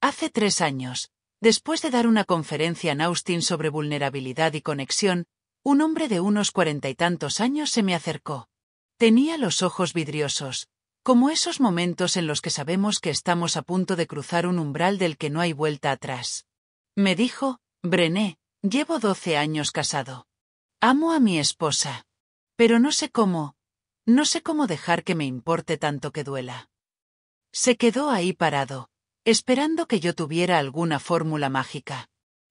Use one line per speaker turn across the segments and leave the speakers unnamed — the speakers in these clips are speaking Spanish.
Hace 3 años, después de dar una conferencia en Austin sobre vulnerabilidad y conexión, un hombre de unos 40 y tantos años se me acercó. Tenía los ojos vidriosos, como esos momentos en los que sabemos que estamos a punto de cruzar un umbral del que no hay vuelta atrás. Me dijo: Brené, llevo 12 años casado. Amo a mi esposa. Pero no sé cómo dejar que me importe tanto que duela. Se quedó ahí parado, esperando que yo tuviera alguna fórmula mágica.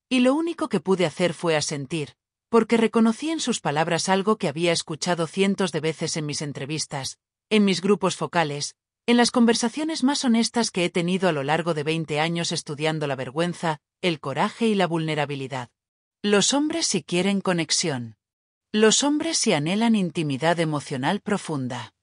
Y lo único que pude hacer fue asentir, porque reconocí en sus palabras algo que había escuchado cientos de veces en mis entrevistas, en mis grupos focales, en las conversaciones más honestas que he tenido a lo largo de 20 años estudiando la vergüenza, el coraje y la vulnerabilidad. Los hombres sí quieren conexión. Los hombres sí anhelan intimidad emocional profunda.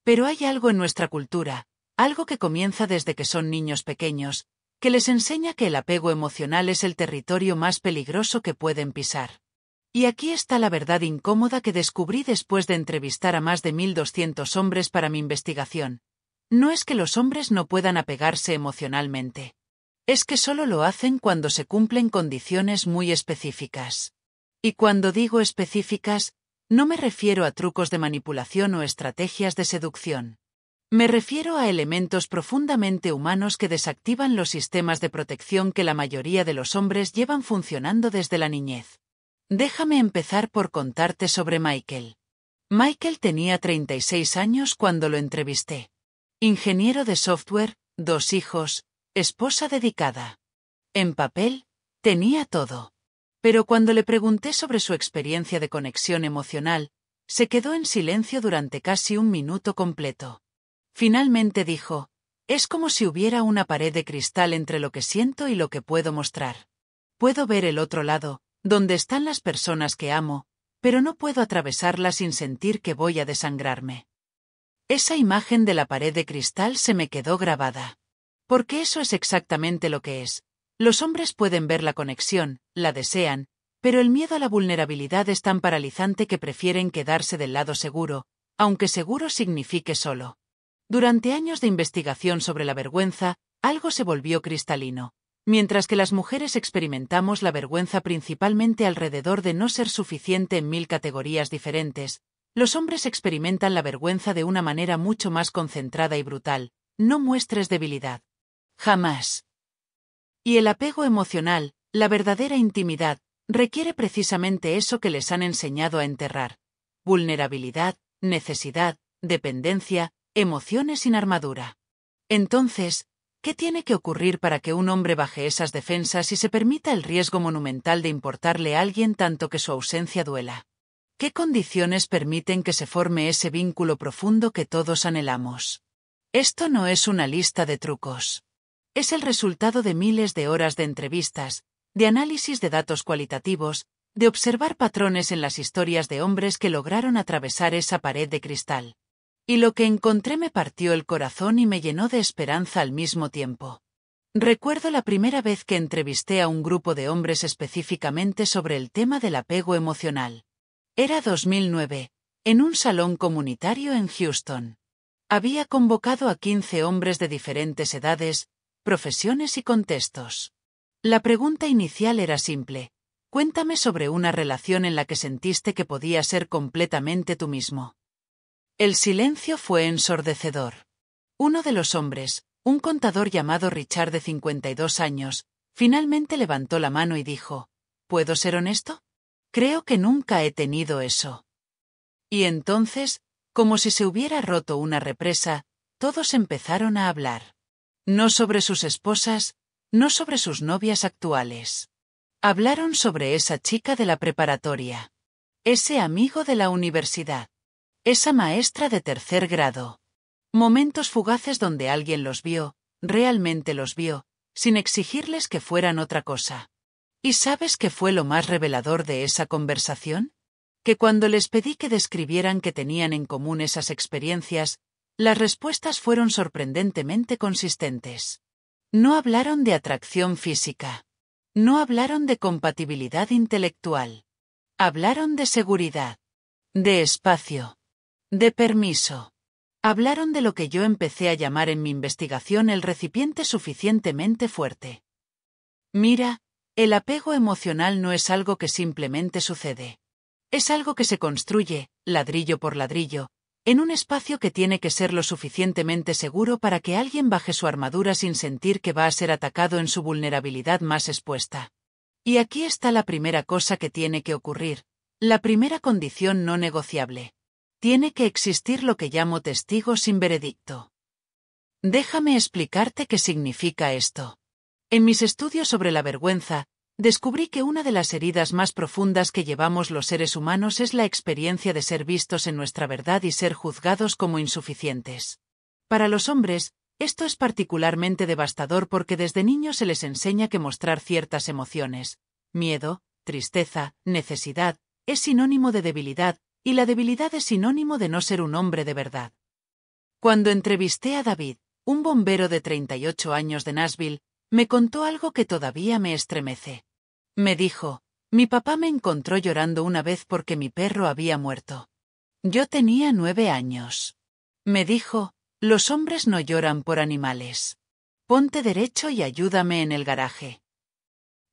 Pero hay algo en nuestra cultura, algo que comienza desde que son niños pequeños, que les enseña que el apego emocional es el territorio más peligroso que pueden pisar. Y aquí está la verdad incómoda que descubrí después de entrevistar a más de 1.200 hombres para mi investigación. No es que los hombres no puedan apegarse emocionalmente. Es que solo lo hacen cuando se cumplen condiciones muy específicas. Y cuando digo específicas, no me refiero a trucos de manipulación o estrategias de seducción. Me refiero a elementos profundamente humanos que desactivan los sistemas de protección que la mayoría de los hombres llevan funcionando desde la niñez. Déjame empezar por contarte sobre Michael. Michael tenía 36 años cuando lo entrevisté. Ingeniero de software, 2 hijos, esposa dedicada. En papel, tenía todo. Pero cuando le pregunté sobre su experiencia de conexión emocional, se quedó en silencio durante casi 1 minuto completo. Finalmente dijo: es como si hubiera una pared de cristal entre lo que siento y lo que puedo mostrar. Puedo ver el otro lado, donde están las personas que amo, pero no puedo atravesarla sin sentir que voy a desangrarme. Esa imagen de la pared de cristal se me quedó grabada. Porque eso es exactamente lo que es. Los hombres pueden ver la conexión, la desean, pero el miedo a la vulnerabilidad es tan paralizante que prefieren quedarse del lado seguro, aunque seguro signifique solo. Durante años de investigación sobre la vergüenza, algo se volvió cristalino. Mientras que las mujeres experimentamos la vergüenza principalmente alrededor de no ser suficiente en 1000 categorías diferentes, los hombres experimentan la vergüenza de una manera mucho más concentrada y brutal. No muestres debilidad. Jamás. Y el apego emocional, la verdadera intimidad, requiere precisamente eso que les han enseñado a enterrar: vulnerabilidad, necesidad, dependencia, emociones sin armadura. Entonces, ¿qué tiene que ocurrir para que un hombre baje esas defensas y se permita el riesgo monumental de importarle a alguien tanto que su ausencia duela? ¿Qué condiciones permiten que se forme ese vínculo profundo que todos anhelamos? Esto no es una lista de trucos. Es el resultado de miles de horas de entrevistas, de análisis de datos cualitativos, de observar patrones en las historias de hombres que lograron atravesar esa pared de cristal. Y lo que encontré me partió el corazón y me llenó de esperanza al mismo tiempo. Recuerdo la primera vez que entrevisté a un grupo de hombres específicamente sobre el tema del apego emocional. Era 2009, en un salón comunitario en Houston. Había convocado a 15 hombres de diferentes edades, profesiones y contextos. La pregunta inicial era simple: cuéntame sobre una relación en la que sentiste que podías ser completamente tú mismo. El silencio fue ensordecedor. Uno de los hombres, un contador llamado Richard de 52 años, finalmente levantó la mano y dijo: ¿puedo ser honesto? Creo que nunca he tenido eso. Y entonces, como si se hubiera roto una represa, todos empezaron a hablar. No sobre sus esposas, no sobre sus novias actuales. Hablaron sobre esa chica de la preparatoria. Ese amigo de la universidad. Esa maestra de 3er grado. Momentos fugaces donde alguien los vio, realmente los vio, sin exigirles que fueran otra cosa. ¿Y sabes qué fue lo más revelador de esa conversación? Que cuando les pedí que describieran qué tenían en común esas experiencias, las respuestas fueron sorprendentemente consistentes. No hablaron de atracción física. No hablaron de compatibilidad intelectual. Hablaron de seguridad. De espacio. De permiso. Hablaron de lo que yo empecé a llamar en mi investigación el recipiente suficientemente fuerte. Mira, el apego emocional no es algo que simplemente sucede. Es algo que se construye, ladrillo por ladrillo, en un espacio que tiene que ser lo suficientemente seguro para que alguien baje su armadura sin sentir que va a ser atacado en su vulnerabilidad más expuesta. Y aquí está la primera cosa que tiene que ocurrir, la primera condición no negociable. Tiene que existir lo que llamo testigo sin veredicto. Déjame explicarte qué significa esto. En mis estudios sobre la vergüenza, descubrí que una de las heridas más profundas que llevamos los seres humanos es la experiencia de ser vistos en nuestra verdad y ser juzgados como insuficientes. Para los hombres, esto es particularmente devastador porque desde niños se les enseña que mostrar ciertas emociones, miedo, tristeza, necesidad, es sinónimo de debilidad, y la debilidad es sinónimo de no ser un hombre de verdad. Cuando entrevisté a David, un bombero de 38 años de Nashville, me contó algo que todavía me estremece. Me dijo, mi papá me encontró llorando una vez porque mi perro había muerto. Yo tenía 9 años. Me dijo, los hombres no lloran por animales. Ponte derecho y ayúdame en el garaje.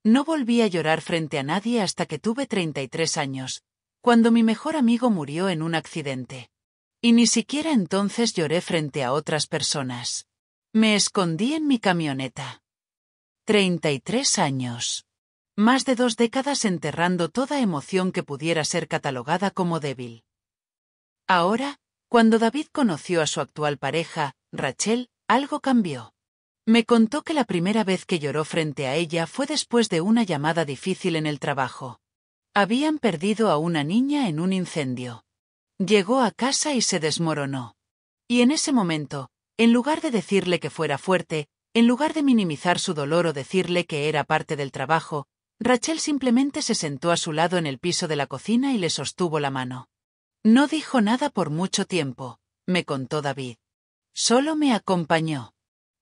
No volví a llorar frente a nadie hasta que tuve 33 años, cuando mi mejor amigo murió en un accidente. Y ni siquiera entonces lloré frente a otras personas. Me escondí en mi camioneta. 33 años. Más de 2 décadas enterrando toda emoción que pudiera ser catalogada como débil. Ahora, cuando David conoció a su actual pareja, Rachel, algo cambió. Me contó que la primera vez que lloró frente a ella fue después de una llamada difícil en el trabajo. Habían perdido a una niña en un incendio. Llegó a casa y se desmoronó. Y en ese momento, en lugar de decirle que fuera fuerte, en lugar de minimizar su dolor o decirle que era parte del trabajo, Rachel simplemente se sentó a su lado en el piso de la cocina y le sostuvo la mano. No dijo nada por mucho tiempo, me contó David. Solo me acompañó.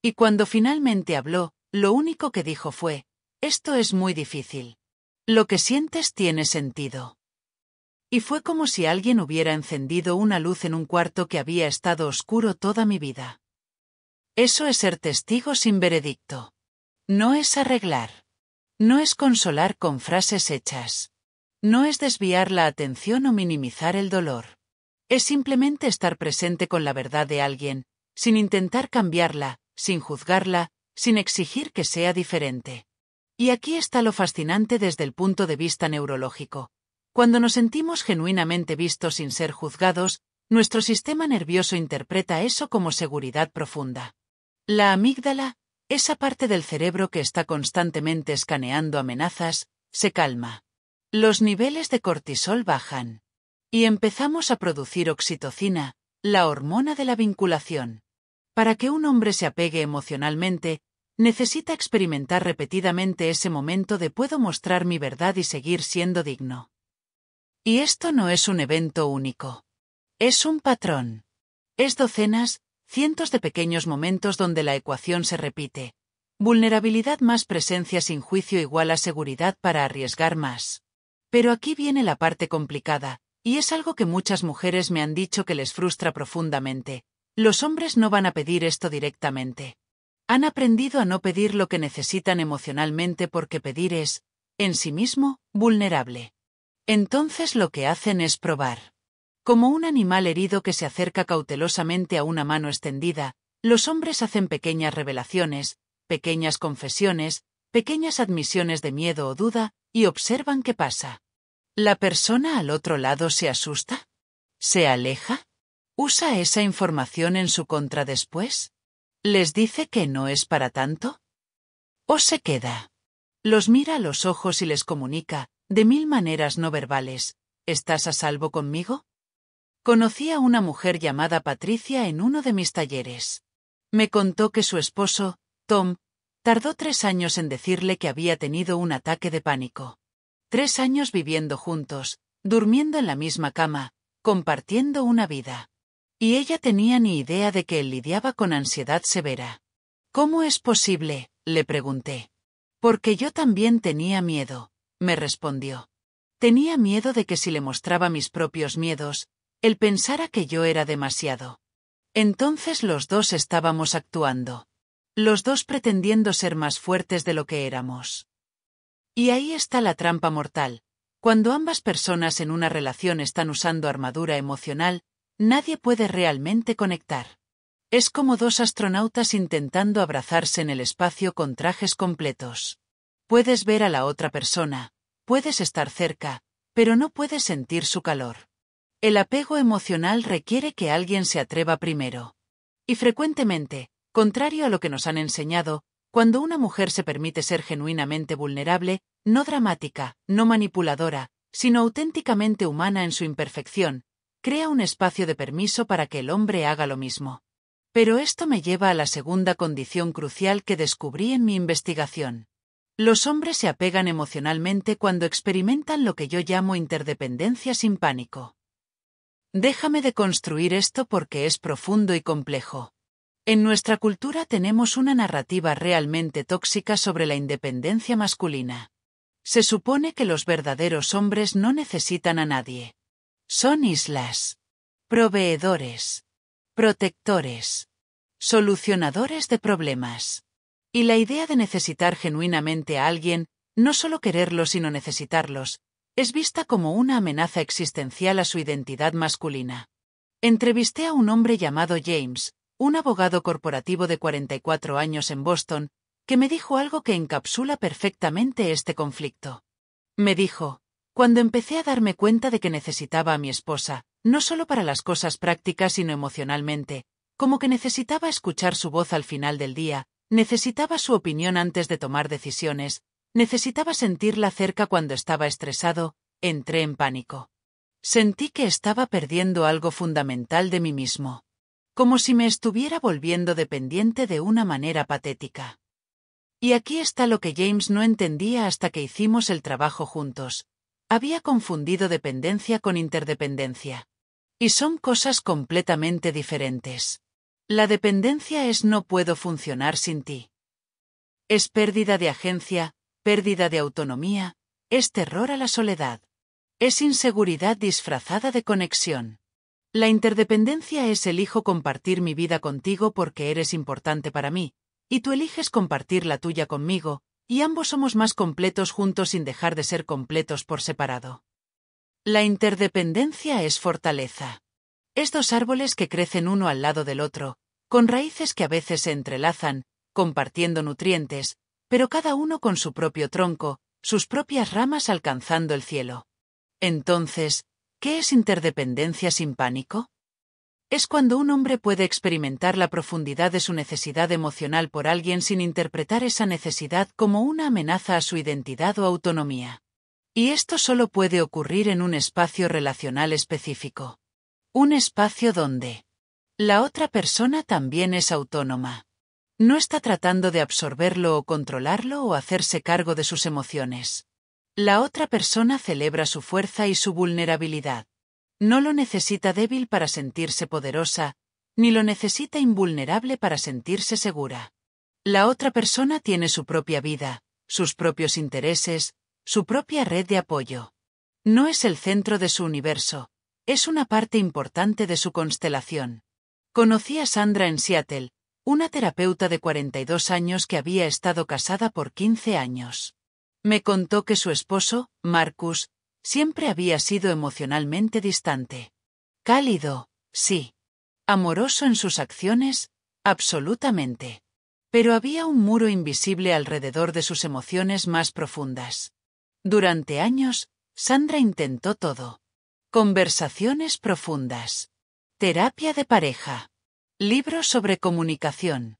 Y cuando finalmente habló, lo único que dijo fue, esto es muy difícil. Lo que sientes tiene sentido. Y fue como si alguien hubiera encendido una luz en un cuarto que había estado oscuro toda mi vida. Eso es ser testigo sin veredicto. No es arreglar. No es consolar con frases hechas. No es desviar la atención o minimizar el dolor. Es simplemente estar presente con la verdad de alguien, sin intentar cambiarla, sin juzgarla, sin exigir que sea diferente. Y aquí está lo fascinante desde el punto de vista neurológico. Cuando nos sentimos genuinamente vistos sin ser juzgados, nuestro sistema nervioso interpreta eso como seguridad profunda. La amígdala, esa parte del cerebro que está constantemente escaneando amenazas, se calma. Los niveles de cortisol bajan. Y empezamos a producir oxitocina, la hormona de la vinculación. Para que un hombre se apegue emocionalmente, necesita experimentar repetidamente ese momento de puedo mostrar mi verdad y seguir siendo digno. Y esto no es un evento único. Es un patrón. Es docenas, cientos de pequeños momentos donde la ecuación se repite. Vulnerabilidad más presencia sin juicio igual a seguridad para arriesgar más. Pero aquí viene la parte complicada, y es algo que muchas mujeres me han dicho que les frustra profundamente. Los hombres no van a pedir esto directamente. Han aprendido a no pedir lo que necesitan emocionalmente porque pedir es, en sí mismo, vulnerable. Entonces lo que hacen es probar. Como un animal herido que se acerca cautelosamente a una mano extendida, los hombres hacen pequeñas revelaciones, pequeñas confesiones, pequeñas admisiones de miedo o duda, y observan qué pasa. ¿La persona al otro lado se asusta? ¿Se aleja? ¿Usa esa información en su contra después? ¿Les dice que no es para tanto? ¿O se queda? Los mira a los ojos y les comunica, de 1000 maneras no verbales, ¿estás a salvo conmigo? Conocí a una mujer llamada Patricia en uno de mis talleres. Me contó que su esposo, Tom, tardó 3 años en decirle que había tenido un ataque de pánico. 3 años viviendo juntos, durmiendo en la misma cama, compartiendo una vida. Y ella tenía ni idea de que él lidiaba con ansiedad severa. ¿Cómo es posible?, le pregunté. Porque yo también tenía miedo, me respondió. Tenía miedo de que si le mostraba mis propios miedos, él pensara que yo era demasiado. Entonces los dos estábamos actuando. Los dos pretendiendo ser más fuertes de lo que éramos. Y ahí está la trampa mortal. Cuando ambas personas en una relación están usando armadura emocional, nadie puede realmente conectar. Es como dos astronautas intentando abrazarse en el espacio con trajes completos. Puedes ver a la otra persona, puedes estar cerca, pero no puedes sentir su calor. El apego emocional requiere que alguien se atreva primero. Y frecuentemente, contrario a lo que nos han enseñado, cuando una mujer se permite ser genuinamente vulnerable, no dramática, no manipuladora, sino auténticamente humana en su imperfección, crea un espacio de permiso para que el hombre haga lo mismo. Pero esto me lleva a la segunda condición crucial que descubrí en mi investigación. Los hombres se apegan emocionalmente cuando experimentan lo que yo llamo interdependencia sin pánico. Déjame deconstruir esto porque es profundo y complejo. En nuestra cultura tenemos una narrativa realmente tóxica sobre la independencia masculina. Se supone que los verdaderos hombres no necesitan a nadie. Son islas. Proveedores. Protectores. Solucionadores de problemas. Y la idea de necesitar genuinamente a alguien, no solo quererlos sino necesitarlos, es vista como una amenaza existencial a su identidad masculina. Entrevisté a un hombre llamado James, un abogado corporativo de 44 años en Boston, que me dijo algo que encapsula perfectamente este conflicto. Me dijo, cuando empecé a darme cuenta de que necesitaba a mi esposa, no solo para las cosas prácticas sino emocionalmente, como que necesitaba escuchar su voz al final del día, necesitaba su opinión antes de tomar decisiones, necesitaba sentirla cerca cuando estaba estresado, entré en pánico. Sentí que estaba perdiendo algo fundamental de mí mismo. Como si me estuviera volviendo dependiente de una manera patética. Y aquí está lo que James no entendía hasta que hicimos el trabajo juntos. Había confundido dependencia con interdependencia. Y son cosas completamente diferentes. La dependencia es no puedo funcionar sin ti. Es pérdida de agencia, pérdida de autonomía, es terror a la soledad. Es inseguridad disfrazada de conexión. La interdependencia es elijo compartir mi vida contigo porque eres importante para mí, y tú eliges compartir la tuya conmigo, y ambos somos más completos juntos sin dejar de ser completos por separado. La interdependencia es fortaleza. Es dos árboles que crecen uno al lado del otro, con raíces que a veces se entrelazan, compartiendo nutrientes, pero cada uno con su propio tronco, sus propias ramas alcanzando el cielo. Entonces, ¿qué es interdependencia sin pánico? Es cuando un hombre puede experimentar la profundidad de su necesidad emocional por alguien sin interpretar esa necesidad como una amenaza a su identidad o autonomía. Y esto solo puede ocurrir en un espacio relacional específico. Un espacio donde la otra persona también es autónoma. No está tratando de absorberlo o controlarlo o hacerse cargo de sus emociones. La otra persona celebra su fuerza y su vulnerabilidad. No lo necesita débil para sentirse poderosa, ni lo necesita invulnerable para sentirse segura. La otra persona tiene su propia vida, sus propios intereses, su propia red de apoyo. No es el centro de su universo, es una parte importante de su constelación. Conocí a Sandra en Seattle, una terapeuta de 42 años que había estado casada por 15 años. Me contó que su esposo, Marcus, siempre había sido emocionalmente distante. Cálido, sí. Amoroso en sus acciones, absolutamente. Pero había un muro invisible alrededor de sus emociones más profundas. Durante años, Sandra intentó todo. Conversaciones profundas. Terapia de pareja. Libros sobre comunicación.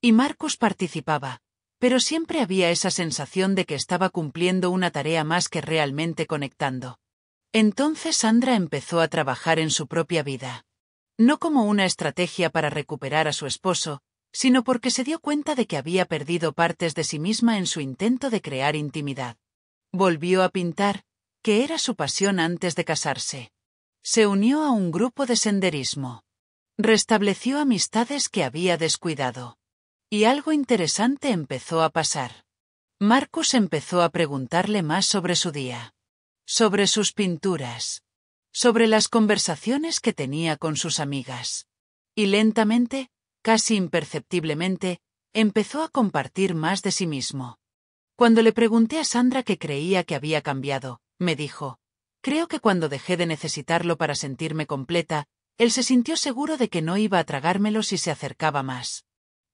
Y Marcus participaba, pero siempre había esa sensación de que estaba cumpliendo una tarea más que realmente conectando. Entonces Sandra empezó a trabajar en su propia vida. No como una estrategia para recuperar a su esposo, sino porque se dio cuenta de que había perdido partes de sí misma en su intento de crear intimidad. Volvió a pintar, que era su pasión antes de casarse. Se unió a un grupo de senderismo. Restableció amistades que había descuidado. Y algo interesante empezó a pasar. Marcus empezó a preguntarle más sobre su día. Sobre sus pinturas. Sobre las conversaciones que tenía con sus amigas. Y lentamente, casi imperceptiblemente, empezó a compartir más de sí mismo. Cuando le pregunté a Sandra qué creía que había cambiado, me dijo: creo que cuando dejé de necesitarlo para sentirme completa, él se sintió seguro de que no iba a tragármelo si se acercaba más.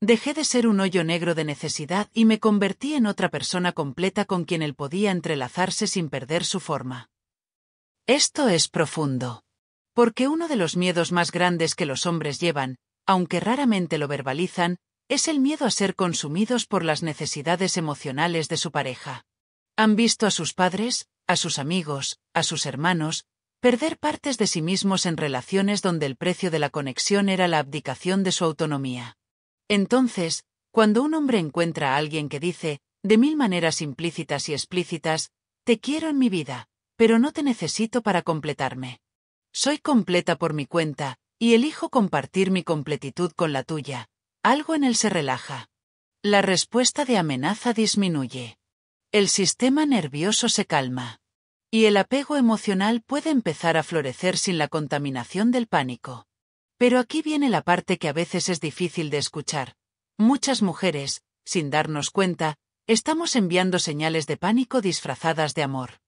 Dejé de ser un hoyo negro de necesidad y me convertí en otra persona completa con quien él podía entrelazarse sin perder su forma. Esto es profundo. Porque uno de los miedos más grandes que los hombres llevan, aunque raramente lo verbalizan, es el miedo a ser consumidos por las necesidades emocionales de su pareja. Han visto a sus padres, a sus amigos, a sus hermanos, perder partes de sí mismos en relaciones donde el precio de la conexión era la abdicación de su autonomía. Entonces, cuando un hombre encuentra a alguien que dice, de mil maneras implícitas y explícitas: te quiero en mi vida, pero no te necesito para completarme. Soy completa por mi cuenta, y elijo compartir mi completitud con la tuya. Algo en él se relaja. La respuesta de amenaza disminuye. El sistema nervioso se calma. Y el apego emocional puede empezar a florecer sin la contaminación del pánico. Pero aquí viene la parte que a veces es difícil de escuchar. Muchas mujeres, sin darnos cuenta, estamos enviando señales de pánico disfrazadas de amor.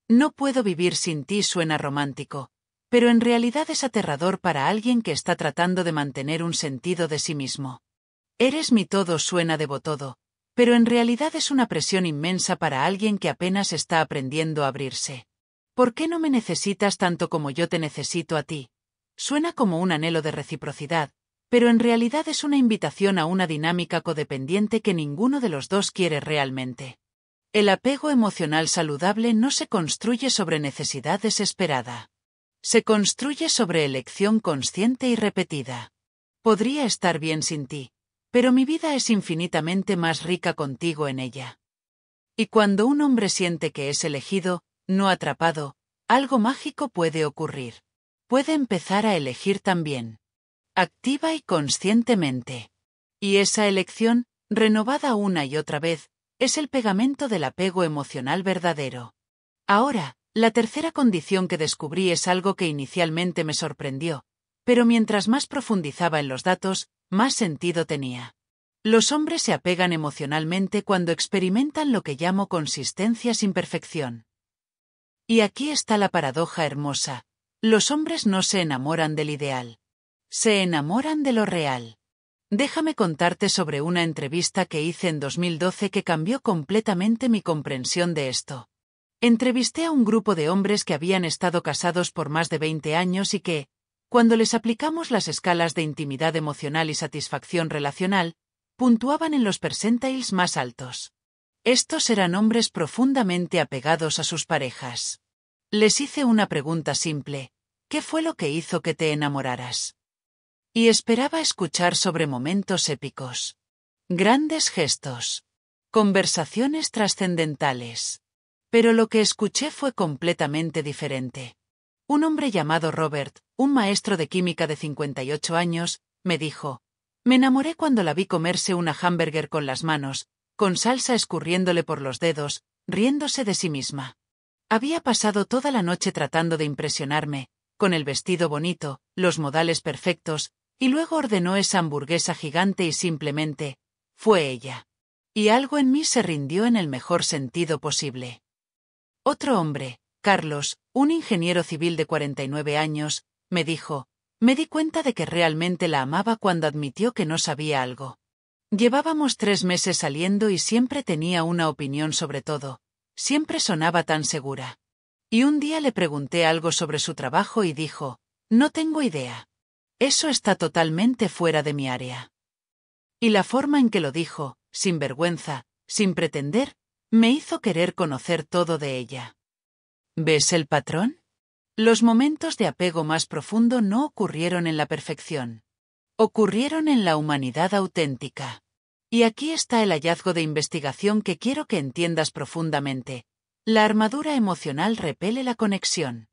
No puedo vivir sin ti suena romántico, pero en realidad es aterrador para alguien que está tratando de mantener un sentido de sí mismo. Eres mi todo suena devotodo, pero en realidad es una presión inmensa para alguien que apenas está aprendiendo a abrirse. ¿Por qué no me necesitas tanto como yo te necesito a ti? Suena como un anhelo de reciprocidad, pero en realidad es una invitación a una dinámica codependiente que ninguno de los dos quiere realmente. El apego emocional saludable no se construye sobre necesidad desesperada. Se construye sobre elección consciente y repetida. Podría estar bien sin ti, pero mi vida es infinitamente más rica contigo en ella. Y cuando un hombre siente que es elegido, no atrapado, algo mágico puede ocurrir. Puede empezar a elegir también. Activa y conscientemente. Y esa elección, renovada una y otra vez, es el pegamento del apego emocional verdadero. Ahora, la tercera condición que descubrí es algo que inicialmente me sorprendió, pero mientras más profundizaba en los datos, más sentido tenía. Los hombres se apegan emocionalmente cuando experimentan lo que llamo consistencia sin perfección. Y aquí está la paradoja hermosa: los hombres no se enamoran del ideal. Se enamoran de lo real. Déjame contarte sobre una entrevista que hice en 2012 que cambió completamente mi comprensión de esto. Entrevisté a un grupo de hombres que habían estado casados por más de 20 años y que, cuando les aplicamos las escalas de intimidad emocional y satisfacción relacional, puntuaban en los percentiles más altos. Estos eran hombres profundamente apegados a sus parejas. Les hice una pregunta simple: ¿qué fue lo que hizo que te enamoraras? Y esperaba escuchar sobre momentos épicos. Grandes gestos. Conversaciones trascendentales. Pero lo que escuché fue completamente diferente. Un hombre llamado Robert, un maestro de química de 58 años, me dijo: me enamoré cuando la vi comerse una hámburger con las manos, con salsa escurriéndole por los dedos, riéndose de sí misma. Había pasado toda la noche tratando de impresionarme, con el vestido bonito, los modales perfectos, y luego ordenó esa hamburguesa gigante y simplemente, fue ella. Y algo en mí se rindió en el mejor sentido posible. Otro hombre, Carlos, un ingeniero civil de 49 años, me dijo: me di cuenta de que realmente la amaba cuando admitió que no sabía algo. Llevábamos 3 meses saliendo y siempre tenía una opinión sobre todo, siempre sonaba tan segura. Y un día le pregunté algo sobre su trabajo y dijo: no tengo idea. Eso está totalmente fuera de mi área. Y la forma en que lo dijo, sin vergüenza, sin pretender, me hizo querer conocer todo de ella. ¿Ves el patrón? Los momentos de apego más profundo no ocurrieron en la perfección. Ocurrieron en la humanidad auténtica. Y aquí está el hallazgo de investigación que quiero que entiendas profundamente. La armadura emocional repele la conexión.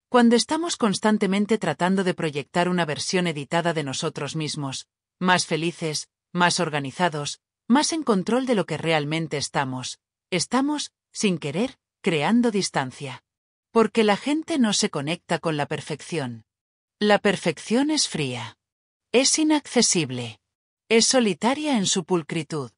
Cuando estamos constantemente tratando de proyectar una versión editada de nosotros mismos, más felices, más organizados, más en control de lo que realmente estamos, sin querer, creando distancia. Porque la gente no se conecta con la perfección. La perfección es fría. Es inaccesible. Es solitaria en su pulcritud.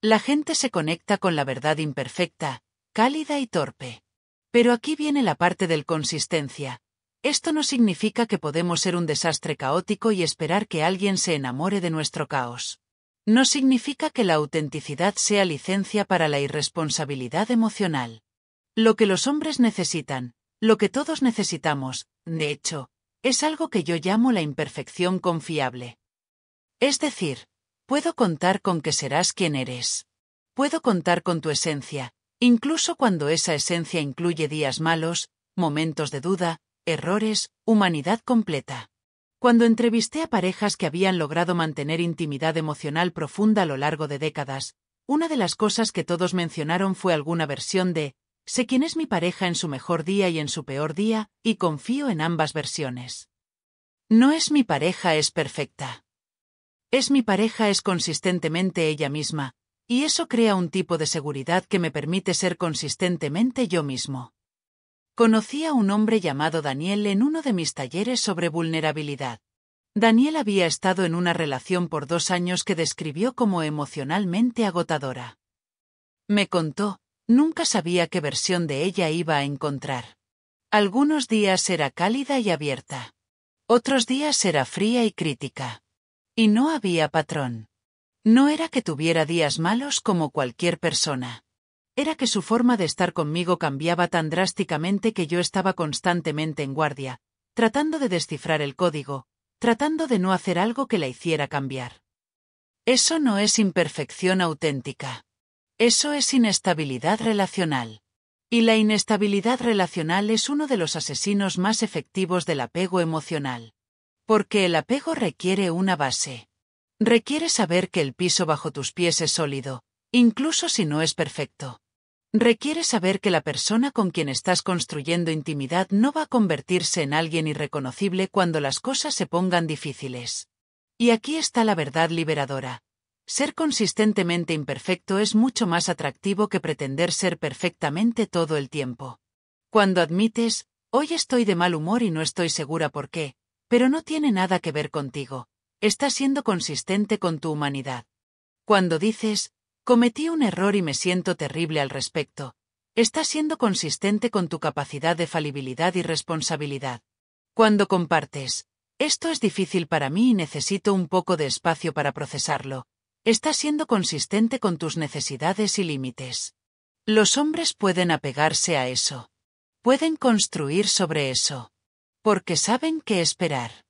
La gente se conecta con la verdad imperfecta, cálida y torpe. Pero aquí viene la parte del consistencia. Esto no significa que podemos ser un desastre caótico y esperar que alguien se enamore de nuestro caos. No significa que la autenticidad sea licencia para la irresponsabilidad emocional. Lo que los hombres necesitan, lo que todos necesitamos, de hecho, es algo que yo llamo la imperfección confiable. Es decir, puedo contar con que serás quien eres. Puedo contar con tu esencia, incluso cuando esa esencia incluye días malos, momentos de duda, errores, humanidad completa. Cuando entrevisté a parejas que habían logrado mantener intimidad emocional profunda a lo largo de décadas, una de las cosas que todos mencionaron fue alguna versión de «sé quién es mi pareja en su mejor día y en su peor día, y confío en ambas versiones». No es mi pareja es perfecta. Es mi pareja es consistentemente ella misma, y eso crea un tipo de seguridad que me permite ser consistentemente yo mismo. Conocí a un hombre llamado Daniel en uno de mis talleres sobre vulnerabilidad. Daniel había estado en una relación por 2 años que describió como emocionalmente agotadora. Me contó, nunca sabía qué versión de ella iba a encontrar. Algunos días era cálida y abierta. Otros días era fría y crítica. Y no había patrón. No era que tuviera días malos como cualquier persona. Era que su forma de estar conmigo cambiaba tan drásticamente que yo estaba constantemente en guardia, tratando de descifrar el código, tratando de no hacer algo que la hiciera cambiar. Eso no es imperfección auténtica. Eso es inestabilidad relacional. Y la inestabilidad relacional es uno de los asesinos más efectivos del apego emocional. Porque el apego requiere una base. Requiere saber que el piso bajo tus pies es sólido, incluso si no es perfecto. Requiere saber que la persona con quien estás construyendo intimidad no va a convertirse en alguien irreconocible cuando las cosas se pongan difíciles. Y aquí está la verdad liberadora. Ser consistentemente imperfecto es mucho más atractivo que pretender ser perfectamente todo el tiempo. Cuando admites, hoy estoy de mal humor y no estoy segura por qué, pero no tiene nada que ver contigo, estás siendo consistente con tu humanidad. Cuando dices, cometí un error y me siento terrible al respecto, estás siendo consistente con tu capacidad de falibilidad y responsabilidad. Cuando compartes, esto es difícil para mí y necesito un poco de espacio para procesarlo, estás siendo consistente con tus necesidades y límites. Los hombres pueden apegarse a eso. Pueden construir sobre eso. Porque saben qué esperar.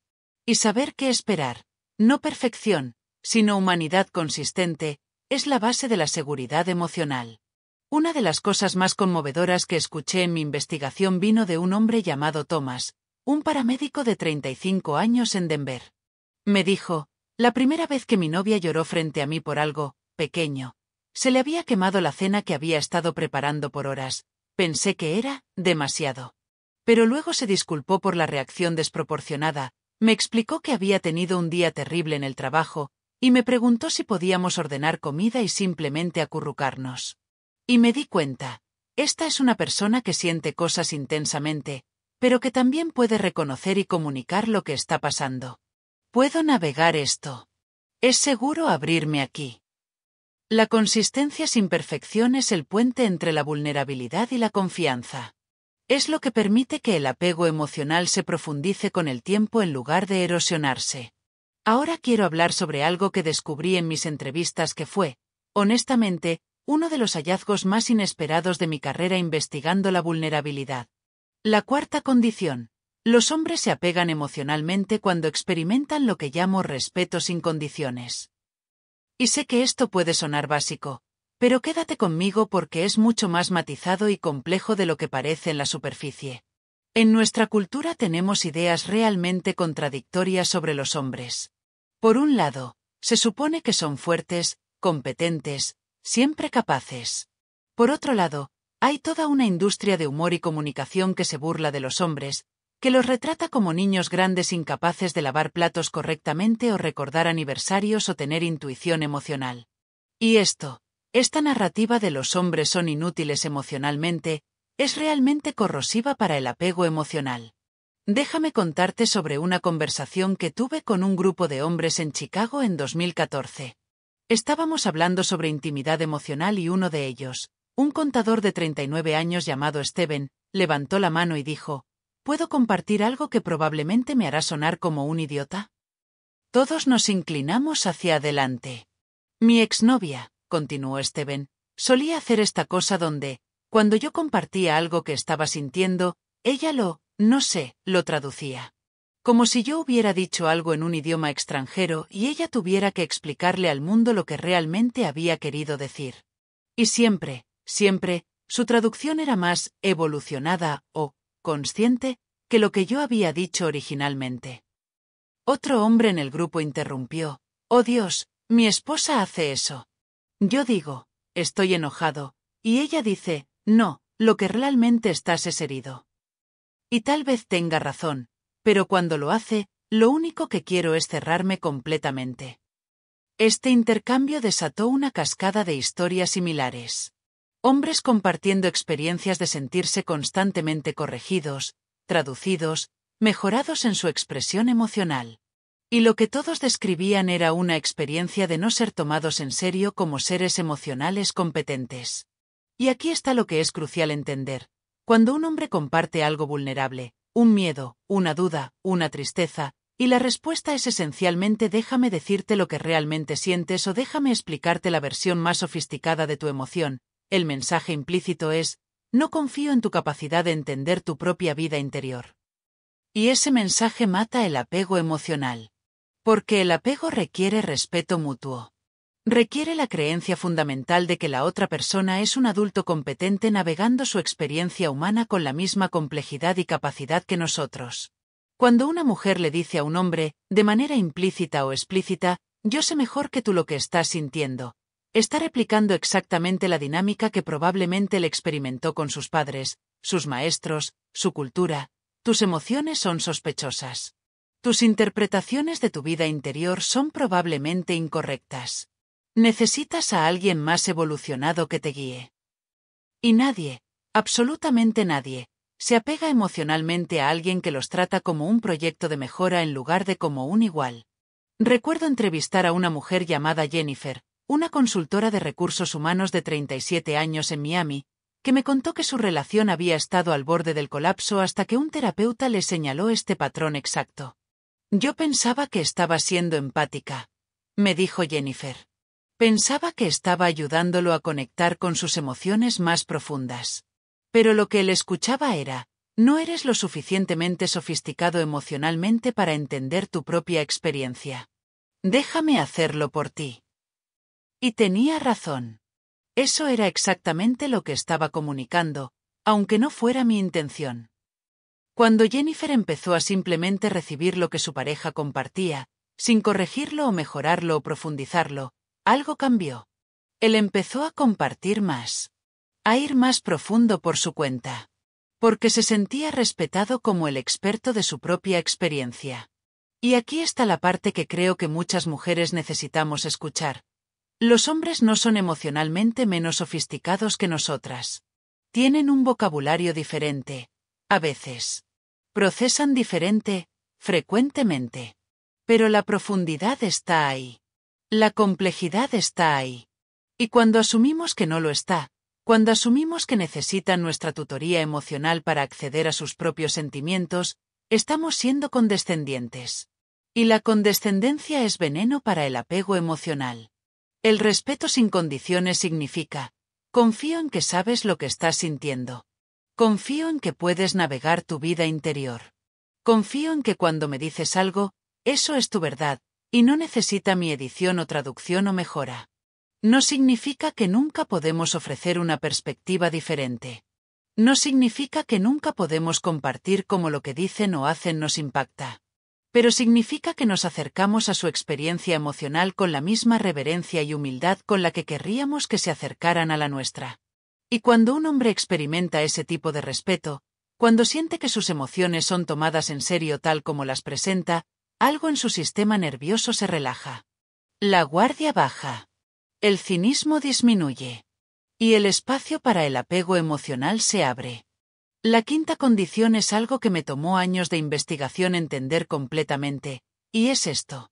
Y saber qué esperar, no perfección, sino humanidad consistente, es la base de la seguridad emocional. Una de las cosas más conmovedoras que escuché en mi investigación vino de un hombre llamado Thomas, un paramédico de 35 años en Denver. Me dijo, la primera vez que mi novia lloró frente a mí por algo, pequeño, se le había quemado la cena que había estado preparando por horas, pensé que era demasiado. Pero luego se disculpó por la reacción desproporcionada, me explicó que había tenido un día terrible en el trabajo, y me preguntó si podíamos ordenar comida y simplemente acurrucarnos. Y me di cuenta, esta es una persona que siente cosas intensamente, pero que también puede reconocer y comunicar lo que está pasando. Puedo navegar esto. Es seguro abrirme aquí. La consistencia sin perfección es el puente entre la vulnerabilidad y la confianza. Es lo que permite que el apego emocional se profundice con el tiempo en lugar de erosionarse. Ahora quiero hablar sobre algo que descubrí en mis entrevistas que fue, honestamente, uno de los hallazgos más inesperados de mi carrera investigando la vulnerabilidad. La cuarta condición. Los hombres se apegan emocionalmente cuando experimentan lo que llamo respeto sin condiciones. Y sé que esto puede sonar básico, pero quédate conmigo porque es mucho más matizado y complejo de lo que parece en la superficie. En nuestra cultura tenemos ideas realmente contradictorias sobre los hombres. Por un lado, se supone que son fuertes, competentes, siempre capaces. Por otro lado, hay toda una industria de humor y comunicación que se burla de los hombres, que los retrata como niños grandes incapaces de lavar platos correctamente o recordar aniversarios o tener intuición emocional. Y esta narrativa de los hombres son inútiles emocionalmente, es realmente corrosiva para el apego emocional. Déjame contarte sobre una conversación que tuve con un grupo de hombres en Chicago en 2014. Estábamos hablando sobre intimidad emocional y uno de ellos, un contador de 39 años llamado Steven, levantó la mano y dijo, ¿puedo compartir algo que probablemente me hará sonar como un idiota? Todos nos inclinamos hacia adelante. Mi exnovia, continuó Steven, solía hacer esta cosa donde, cuando yo compartía algo que estaba sintiendo, ella lo traducía. Como si yo hubiera dicho algo en un idioma extranjero y ella tuviera que explicarle al mundo lo que realmente había querido decir. Y siempre, su traducción era más evolucionada o consciente que lo que yo había dicho originalmente. Otro hombre en el grupo interrumpió. «Oh Dios, mi esposa hace eso». Yo digo, «Estoy enojado», y ella dice, «No, lo que realmente estás es herido». Y tal vez tenga razón, pero cuando lo hace, lo único que quiero es cerrarme completamente. Este intercambio desató una cascada de historias similares. Hombres compartiendo experiencias de sentirse constantemente corregidos, traducidos, mejorados en su expresión emocional. Y lo que todos describían era una experiencia de no ser tomados en serio como seres emocionales competentes. Y aquí está lo que es crucial entender. Cuando un hombre comparte algo vulnerable, un miedo, una duda, una tristeza, y la respuesta es esencialmente déjame decirte lo que realmente sientes o déjame explicarte la versión más sofisticada de tu emoción, el mensaje implícito es, no confío en tu capacidad de entender tu propia vida interior. Y ese mensaje mata el apego emocional. Porque el apego requiere respeto mutuo. Requiere la creencia fundamental de que la otra persona es un adulto competente navegando su experiencia humana con la misma complejidad y capacidad que nosotros. Cuando una mujer le dice a un hombre, de manera implícita o explícita, yo sé mejor que tú lo que estás sintiendo, está replicando exactamente la dinámica que probablemente él experimentó con sus padres, sus maestros, su cultura. Tus emociones son sospechosas. Tus interpretaciones de tu vida interior son probablemente incorrectas. Necesitas a alguien más evolucionado que te guíe. Y nadie, absolutamente nadie, se apega emocionalmente a alguien que los trata como un proyecto de mejora en lugar de como un igual. Recuerdo entrevistar a una mujer llamada Jennifer, una consultora de recursos humanos de 37 años en Miami, que me contó que su relación había estado al borde del colapso hasta que un terapeuta le señaló este patrón exacto. Yo pensaba que estaba siendo empática, me dijo Jennifer. Pensaba que estaba ayudándolo a conectar con sus emociones más profundas. Pero lo que él escuchaba era, no eres lo suficientemente sofisticado emocionalmente para entender tu propia experiencia. Déjame hacerlo por ti. Y tenía razón. Eso era exactamente lo que estaba comunicando, aunque no fuera mi intención. Cuando Jennifer empezó a simplemente recibir lo que su pareja compartía, sin corregirlo o mejorarlo o profundizarlo, algo cambió. Él empezó a compartir más. A ir más profundo por su cuenta. Porque se sentía respetado como el experto de su propia experiencia. Y aquí está la parte que creo que muchas mujeres necesitamos escuchar. Los hombres no son emocionalmente menos sofisticados que nosotras. Tienen un vocabulario diferente. A veces. Procesan diferente, frecuentemente. Pero la profundidad está ahí. La complejidad está ahí. Y cuando asumimos que no lo está, cuando asumimos que necesitan nuestra tutoría emocional para acceder a sus propios sentimientos, estamos siendo condescendientes. Y la condescendencia es veneno para el apego emocional. El respeto sin condiciones significa, confío en que sabes lo que estás sintiendo. Confío en que puedes navegar tu vida interior. Confío en que cuando me dices algo, eso es tu verdad, y no necesita mi edición o traducción o mejora. No significa que nunca podemos ofrecer una perspectiva diferente. No significa que nunca podemos compartir cómo lo que dicen o hacen nos impacta. Pero significa que nos acercamos a su experiencia emocional con la misma reverencia y humildad con la que querríamos que se acercaran a la nuestra. Y cuando un hombre experimenta ese tipo de respeto, cuando siente que sus emociones son tomadas en serio tal como las presenta, algo en su sistema nervioso se relaja. La guardia baja. El cinismo disminuye. Y el espacio para el apego emocional se abre. La quinta condición es algo que me tomó años de investigación entender completamente, y es esto.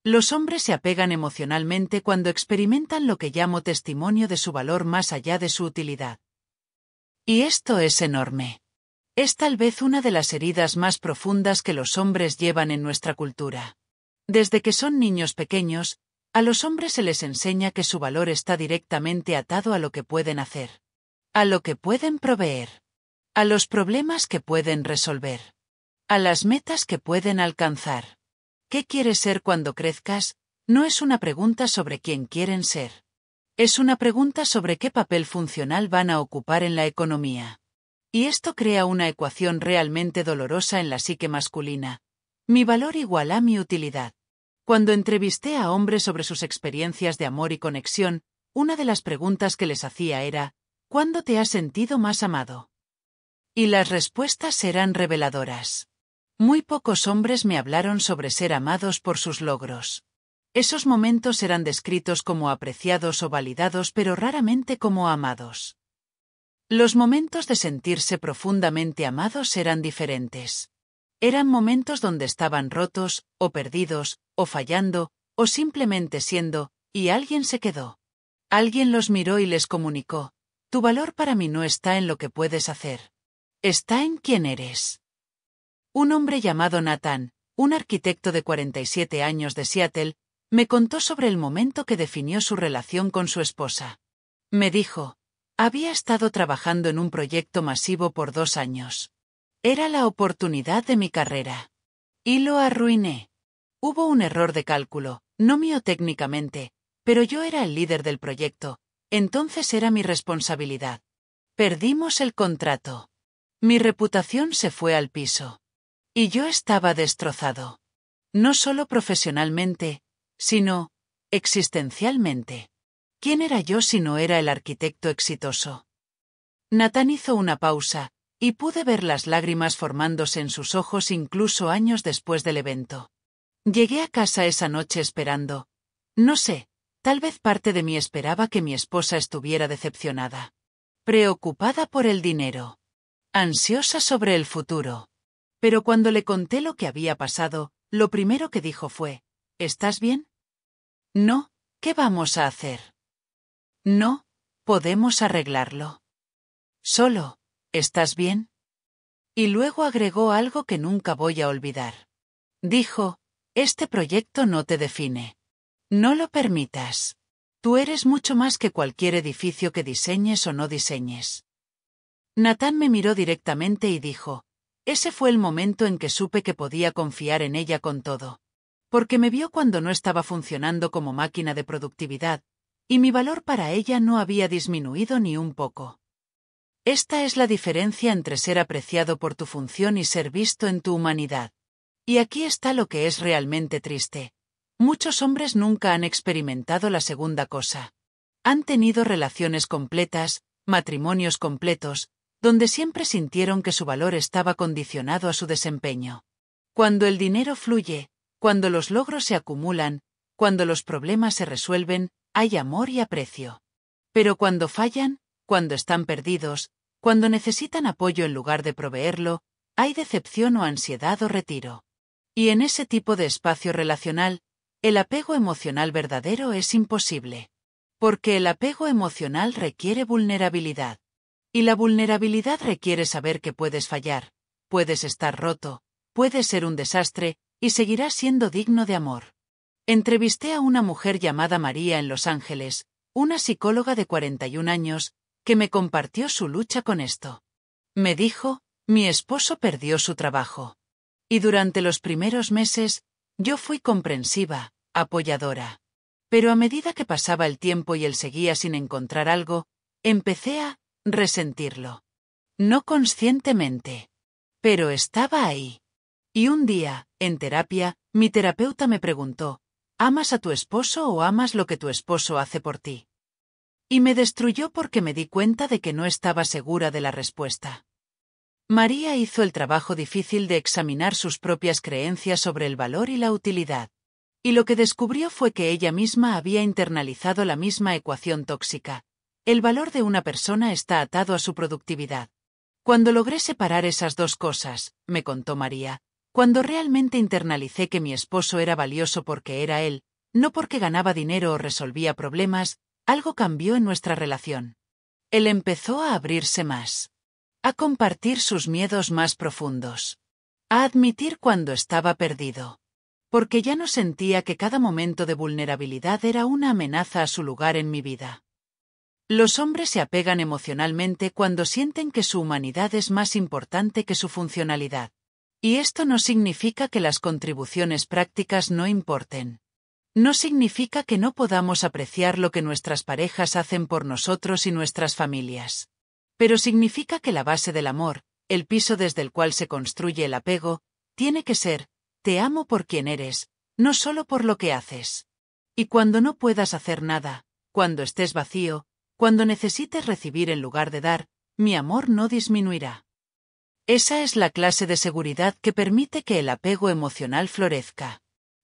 Los hombres se apegan emocionalmente cuando experimentan lo que llamo testimonio de su valor más allá de su utilidad. Y esto es enorme. Es tal vez una de las heridas más profundas que los hombres llevan en nuestra cultura. Desde que son niños pequeños, a los hombres se les enseña que su valor está directamente atado a lo que pueden hacer, a lo que pueden proveer, a los problemas que pueden resolver, a las metas que pueden alcanzar. ¿Qué quieres ser cuando crezcas? No es una pregunta sobre quién quieren ser. Es una pregunta sobre qué papel funcional van a ocupar en la economía. Y esto crea una ecuación realmente dolorosa en la psique masculina. Mi valor igual a mi utilidad. Cuando entrevisté a hombres sobre sus experiencias de amor y conexión, una de las preguntas que les hacía era, ¿cuándo te has sentido más amado? Y las respuestas eran reveladoras. Muy pocos hombres me hablaron sobre ser amados por sus logros. Esos momentos eran descritos como apreciados o validados, pero raramente como amados. Los momentos de sentirse profundamente amados eran diferentes. Eran momentos donde estaban rotos, o perdidos, o fallando, o simplemente siendo, y alguien se quedó. Alguien los miró y les comunicó: tu valor para mí no está en lo que puedes hacer. Está en quién eres. Un hombre llamado Nathan, un arquitecto de 47 años de Seattle, me contó sobre el momento que definió su relación con su esposa. Me dijo: había estado trabajando en un proyecto masivo por 2 años. Era la oportunidad de mi carrera. Y lo arruiné. Hubo un error de cálculo, no mío técnicamente, pero yo era el líder del proyecto, entonces era mi responsabilidad. Perdimos el contrato. Mi reputación se fue al piso. Y yo estaba destrozado. No solo profesionalmente, sino existencialmente. ¿Quién era yo si no era el arquitecto exitoso? Nathan hizo una pausa, y pude ver las lágrimas formándose en sus ojos incluso años después del evento. Llegué a casa esa noche esperando. No sé, tal vez parte de mí esperaba que mi esposa estuviera decepcionada. Preocupada por el dinero. Ansiosa sobre el futuro. Pero cuando le conté lo que había pasado, lo primero que dijo fue: ¿estás bien? No, ¿qué vamos a hacer? No, podemos arreglarlo. Solo, ¿estás bien? Y luego agregó algo que nunca voy a olvidar. Dijo: este proyecto no te define. No lo permitas. Tú eres mucho más que cualquier edificio que diseñes o no diseñes. Nathan me miró directamente y dijo: ese fue el momento en que supe que podía confiar en ella con todo. Porque me vio cuando no estaba funcionando como máquina de productividad, y mi valor para ella no había disminuido ni un poco. Esta es la diferencia entre ser apreciado por tu función y ser visto en tu humanidad. Y aquí está lo que es realmente triste. Muchos hombres nunca han experimentado la segunda cosa. Han tenido relaciones completas, matrimonios completos, donde siempre sintieron que su valor estaba condicionado a su desempeño. Cuando el dinero fluye, cuando los logros se acumulan, cuando los problemas se resuelven, hay amor y aprecio. Pero cuando fallan, cuando están perdidos, cuando necesitan apoyo en lugar de proveerlo, hay decepción o ansiedad o retiro. Y en ese tipo de espacio relacional, el apego emocional verdadero es imposible. Porque el apego emocional requiere vulnerabilidad. Y la vulnerabilidad requiere saber que puedes fallar, puedes estar roto, puedes ser un desastre, y seguirás siendo digno de amor. Entrevisté a una mujer llamada María en Los Ángeles, una psicóloga de 41 años, que me compartió su lucha con esto. Me dijo: mi esposo perdió su trabajo. Y durante los primeros meses, yo fui comprensiva, apoyadora. Pero a medida que pasaba el tiempo y él seguía sin encontrar algo, empecé a resentirlo. No conscientemente. Pero estaba ahí. Y un día, en terapia, mi terapeuta me preguntó: ¿amas a tu esposo o amas lo que tu esposo hace por ti? Y me destruyó porque me di cuenta de que no estaba segura de la respuesta. María hizo el trabajo difícil de examinar sus propias creencias sobre el valor y la utilidad. Y lo que descubrió fue que ella misma había internalizado la misma ecuación tóxica. El valor de una persona está atado a su productividad. Cuando logré separar esas dos cosas, me contó María, cuando realmente internalicé que mi esposo era valioso porque era él, no porque ganaba dinero o resolvía problemas, algo cambió en nuestra relación. Él empezó a abrirse más. A compartir sus miedos más profundos. A admitir cuando estaba perdido. Porque ya no sentía que cada momento de vulnerabilidad era una amenaza a su lugar en mi vida. Los hombres se apegan emocionalmente cuando sienten que su humanidad es más importante que su funcionalidad. Y esto no significa que las contribuciones prácticas no importen. No significa que no podamos apreciar lo que nuestras parejas hacen por nosotros y nuestras familias. Pero significa que la base del amor, el piso desde el cual se construye el apego, tiene que ser, te amo por quien eres, no solo por lo que haces. Y cuando no puedas hacer nada, cuando estés vacío, cuando necesites recibir en lugar de dar, mi amor no disminuirá. Esa es la clase de seguridad que permite que el apego emocional florezca.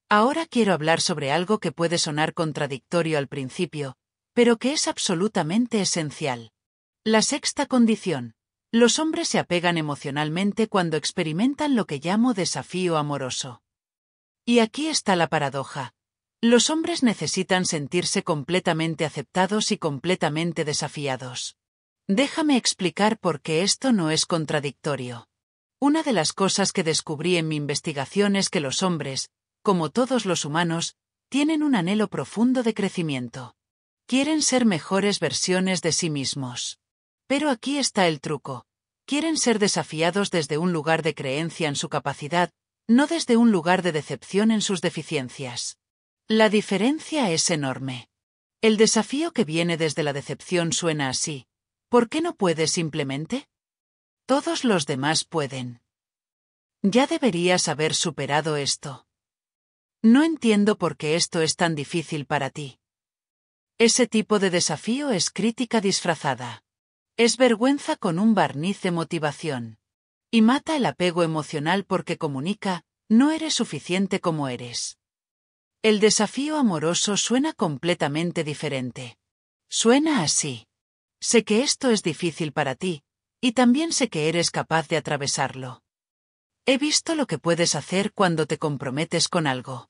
Ahora quiero hablar sobre algo que puede sonar contradictorio al principio, pero que es absolutamente esencial. La sexta condición. Los hombres se apegan emocionalmente cuando experimentan lo que llamo desafío amoroso. Y aquí está la paradoja. Los hombres necesitan sentirse completamente aceptados y completamente desafiados. Déjame explicar por qué esto no es contradictorio. Una de las cosas que descubrí en mi investigación es que los hombres, como todos los humanos, tienen un anhelo profundo de crecimiento. Quieren ser mejores versiones de sí mismos. Pero aquí está el truco. Quieren ser desafiados desde un lugar de creencia en su capacidad, no desde un lugar de decepción en sus deficiencias. La diferencia es enorme. El desafío que viene desde la decepción suena así. ¿Por qué no puedes simplemente? Todos los demás pueden. Ya deberías haber superado esto. No entiendo por qué esto es tan difícil para ti. Ese tipo de desafío es crítica disfrazada. Es vergüenza con un barniz de motivación. Y mata el apego emocional porque comunica, no eres suficiente como eres. El desafío amoroso suena completamente diferente. Suena así. Sé que esto es difícil para ti, y también sé que eres capaz de atravesarlo. He visto lo que puedes hacer cuando te comprometes con algo.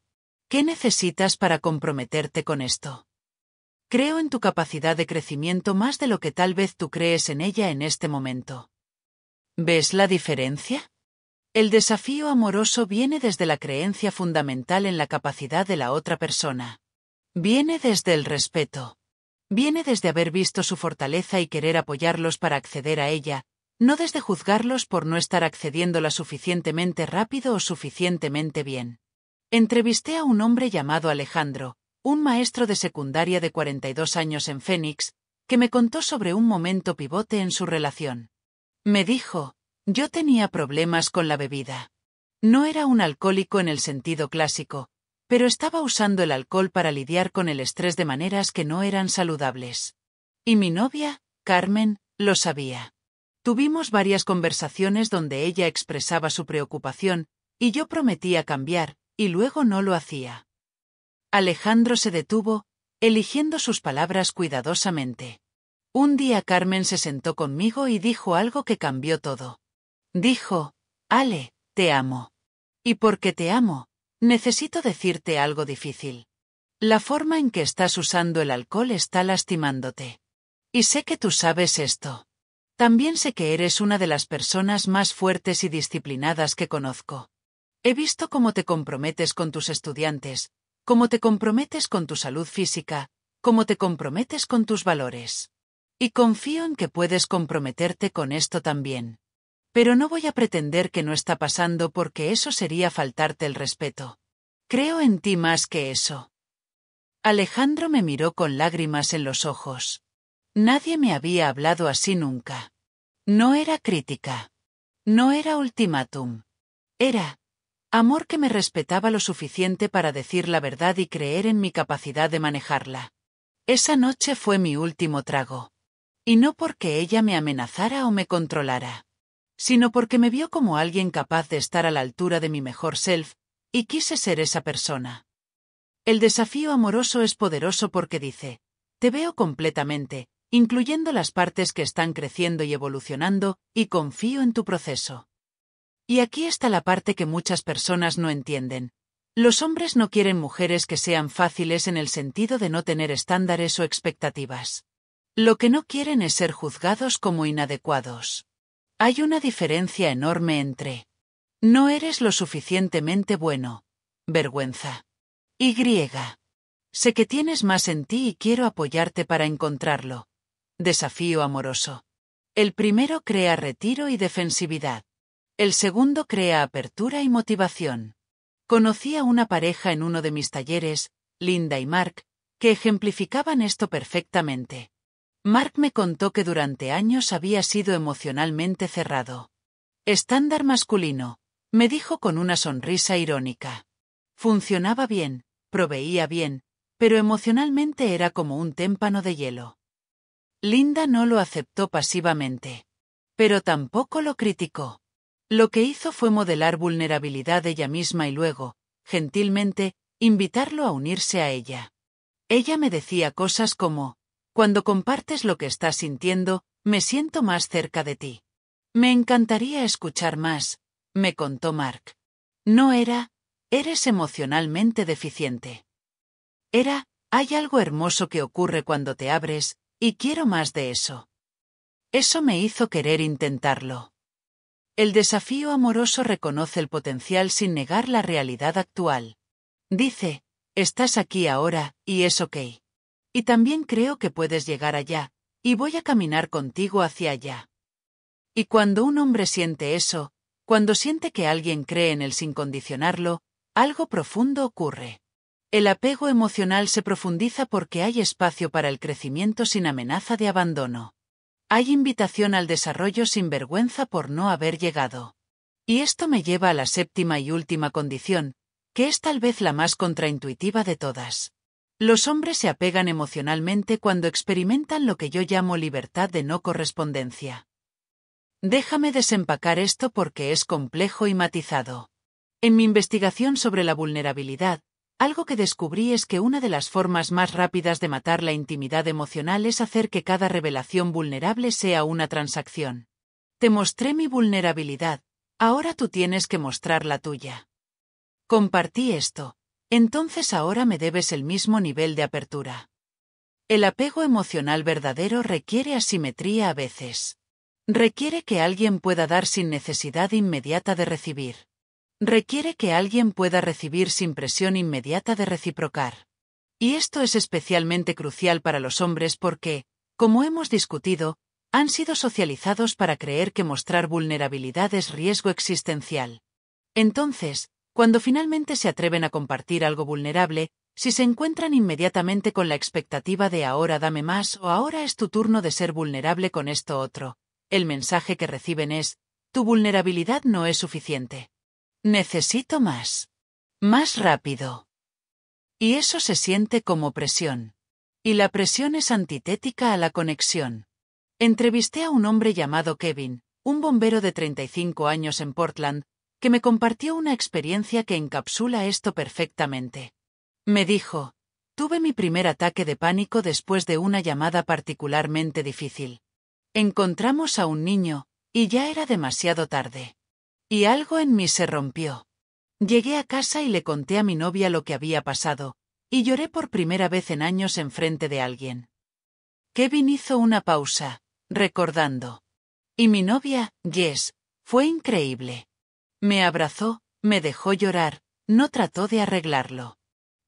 ¿Qué necesitas para comprometerte con esto? Creo en tu capacidad de crecimiento más de lo que tal vez tú crees en ella en este momento. ¿Ves la diferencia? El desafío amoroso viene desde la creencia fundamental en la capacidad de la otra persona. Viene desde el respeto. Viene desde haber visto su fortaleza y querer apoyarlos para acceder a ella, no desde juzgarlos por no estar accediéndola suficientemente rápido o suficientemente bien. Entrevisté a un hombre llamado Alejandro, un maestro de secundaria de 42 años en Phoenix, que me contó sobre un momento pivote en su relación. Me dijo, yo tenía problemas con la bebida. No era un alcohólico en el sentido clásico, pero estaba usando el alcohol para lidiar con el estrés de maneras que no eran saludables. Y mi novia, Carmen, lo sabía. Tuvimos varias conversaciones donde ella expresaba su preocupación, y yo prometía cambiar, y luego no lo hacía. Alejandro se detuvo, eligiendo sus palabras cuidadosamente. Un día Carmen se sentó conmigo y dijo algo que cambió todo. Dijo, Ale, te amo. Y porque te amo, necesito decirte algo difícil. La forma en que estás usando el alcohol está lastimándote. Y sé que tú sabes esto. También sé que eres una de las personas más fuertes y disciplinadas que conozco. He visto cómo te comprometes con tus estudiantes, cómo te comprometes con tu salud física, cómo te comprometes con tus valores. Y confío en que puedes comprometerte con esto también. Pero no voy a pretender que no está pasando porque eso sería faltarte el respeto. Creo en ti más que eso. Alejandro me miró con lágrimas en los ojos. Nadie me había hablado así nunca. No era crítica. No era ultimátum. Era amor que me respetaba lo suficiente para decir la verdad y creer en mi capacidad de manejarla. Esa noche fue mi último trago. Y no porque ella me amenazara o me controlara, sino porque me vio como alguien capaz de estar a la altura de mi mejor self, y quise ser esa persona. El desafío amoroso es poderoso porque dice, te veo completamente, incluyendo las partes que están creciendo y evolucionando, y confío en tu proceso. Y aquí está la parte que muchas personas no entienden. Los hombres no quieren mujeres que sean fáciles en el sentido de no tener estándares o expectativas. Lo que no quieren es ser juzgados como inadecuados. Hay una diferencia enorme entre no eres lo suficientemente bueno, vergüenza. Y. Sé que tienes más en ti y quiero apoyarte para encontrarlo. Desafío amoroso. El primero crea retiro y defensividad. El segundo crea apertura y motivación. Conocí a una pareja en uno de mis talleres, Linda y Mark, que ejemplificaban esto perfectamente. Mark me contó que durante años había sido emocionalmente cerrado. Estándar masculino, me dijo con una sonrisa irónica. Funcionaba bien, proveía bien, pero emocionalmente era como un témpano de hielo. Linda no lo aceptó pasivamente. Pero tampoco lo criticó. Lo que hizo fue modelar vulnerabilidad ella misma y luego, gentilmente, invitarlo a unirse a ella. Ella me decía cosas como, cuando compartes lo que estás sintiendo, me siento más cerca de ti. Me encantaría escuchar más, me contó Mark. No era, eres emocionalmente deficiente. Era, hay algo hermoso que ocurre cuando te abres, y quiero más de eso. Eso me hizo querer intentarlo. El desafío amoroso reconoce el potencial sin negar la realidad actual. Dice, estás aquí ahora, y es ok. Y también creo que puedes llegar allá, y voy a caminar contigo hacia allá. Y cuando un hombre siente eso, cuando siente que alguien cree en él sin condicionarlo, algo profundo ocurre. El apego emocional se profundiza porque hay espacio para el crecimiento sin amenaza de abandono. Hay invitación al desarrollo sin vergüenza por no haber llegado. Y esto me lleva a la séptima y última condición, que es tal vez la más contraintuitiva de todas. Los hombres se apegan emocionalmente cuando experimentan lo que yo llamo libertad de no correspondencia. Déjame desempacar esto porque es complejo y matizado. En mi investigación sobre la vulnerabilidad, algo que descubrí es que una de las formas más rápidas de matar la intimidad emocional es hacer que cada revelación vulnerable sea una transacción. Te mostré mi vulnerabilidad, ahora tú tienes que mostrar la tuya. Compartí esto, entonces ahora me debes el mismo nivel de apertura. El apego emocional verdadero requiere asimetría a veces. Requiere que alguien pueda dar sin necesidad inmediata de recibir. Requiere que alguien pueda recibir sin presión inmediata de reciprocar. Y esto es especialmente crucial para los hombres porque, como hemos discutido, han sido socializados para creer que mostrar vulnerabilidad es riesgo existencial. Entonces, cuando finalmente se atreven a compartir algo vulnerable, si se encuentran inmediatamente con la expectativa de ahora dame más o ahora es tu turno de ser vulnerable con esto otro, el mensaje que reciben es, tu vulnerabilidad no es suficiente. Necesito más. Más rápido. Y eso se siente como presión. Y la presión es antitética a la conexión. Entrevisté a un hombre llamado Kevin, un bombero de 35 años en Portland, que me compartió una experiencia que encapsula esto perfectamente. Me dijo, tuve mi primer ataque de pánico después de una llamada particularmente difícil. Encontramos a un niño, y ya era demasiado tarde. Y algo en mí se rompió. Llegué a casa y le conté a mi novia lo que había pasado, y lloré por primera vez en años enfrente de alguien. Kevin hizo una pausa, recordando. Y mi novia, Jess, fue increíble. Me abrazó, me dejó llorar, no trató de arreglarlo.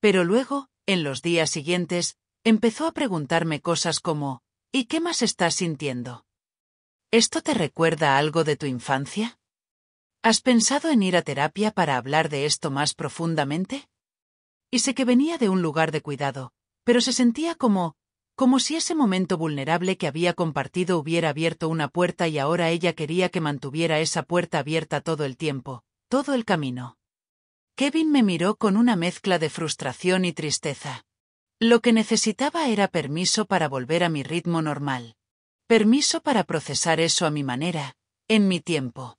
Pero luego, en los días siguientes, empezó a preguntarme cosas como, ¿y qué más estás sintiendo? ¿Esto te recuerda algo de tu infancia? ¿Has pensado en ir a terapia para hablar de esto más profundamente? Y sé que venía de un lugar de cuidado, pero se sentía como si ese momento vulnerable que había compartido hubiera abierto una puerta y ahora ella quería que mantuviera esa puerta abierta todo el tiempo, todo el camino. Kevin me miró con una mezcla de frustración y tristeza. Lo que necesitaba era permiso para volver a mi ritmo normal. Permiso para procesar eso a mi manera, en mi tiempo.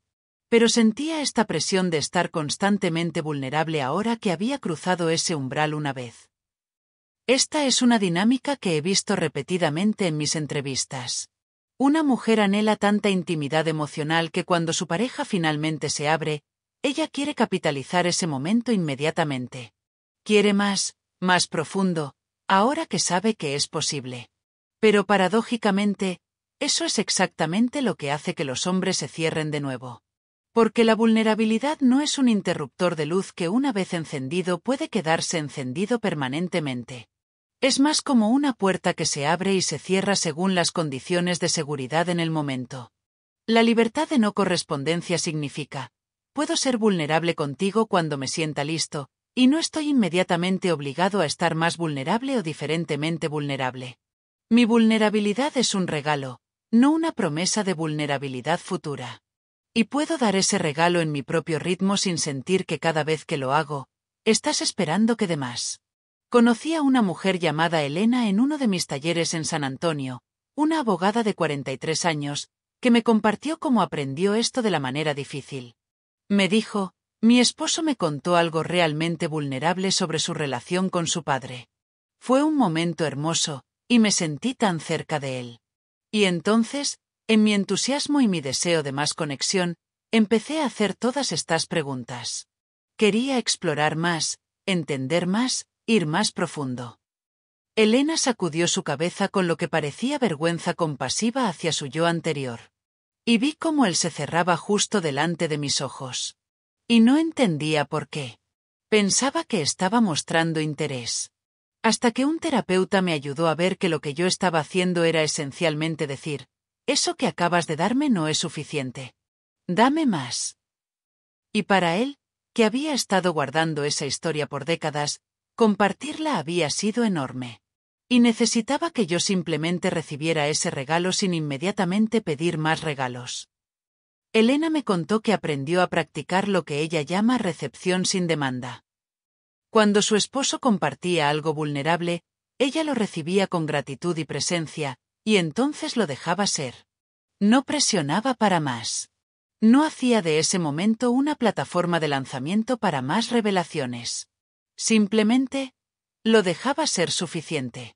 Pero sentía esta presión de estar constantemente vulnerable ahora que había cruzado ese umbral una vez. Esta es una dinámica que he visto repetidamente en mis entrevistas. Una mujer anhela tanta intimidad emocional que cuando su pareja finalmente se abre, ella quiere capitalizar ese momento inmediatamente. Quiere más profundo, ahora que sabe que es posible. Pero paradójicamente, eso es exactamente lo que hace que los hombres se cierren de nuevo. Porque la vulnerabilidad no es un interruptor de luz que una vez encendido puede quedarse encendido permanentemente. Es más como una puerta que se abre y se cierra según las condiciones de seguridad en el momento. La libertad de no correspondencia significa: puedo ser vulnerable contigo cuando me sienta listo, y no estoy inmediatamente obligado a estar más vulnerable o diferentemente vulnerable. Mi vulnerabilidad es un regalo, no una promesa de vulnerabilidad futura. Y puedo dar ese regalo en mi propio ritmo sin sentir que cada vez que lo hago, estás esperando que dé más. Conocí a una mujer llamada Elena en uno de mis talleres en San Antonio, una abogada de 43 años, que me compartió cómo aprendió esto de la manera difícil. Me dijo: mi esposo me contó algo realmente vulnerable sobre su relación con su padre. Fue un momento hermoso, y me sentí tan cerca de él. Y entonces, en mi entusiasmo y mi deseo de más conexión, empecé a hacer todas estas preguntas. Quería explorar más, entender más, ir más profundo. Elena sacudió su cabeza con lo que parecía vergüenza compasiva hacia su yo anterior. Y vi cómo él se cerraba justo delante de mis ojos. Y no entendía por qué. Pensaba que estaba mostrando interés. Hasta que un terapeuta me ayudó a ver que lo que yo estaba haciendo era esencialmente decir: eso que acabas de darme no es suficiente. Dame más. Y para él, que había estado guardando esa historia por décadas, compartirla había sido enorme. Y necesitaba que yo simplemente recibiera ese regalo sin inmediatamente pedir más regalos. Elena me contó que aprendió a practicar lo que ella llama recepción sin demanda. Cuando su esposo compartía algo vulnerable, ella lo recibía con gratitud y presencia, y entonces lo dejaba ser. No presionaba para más. No hacía de ese momento una plataforma de lanzamiento para más revelaciones. Simplemente, lo dejaba ser suficiente.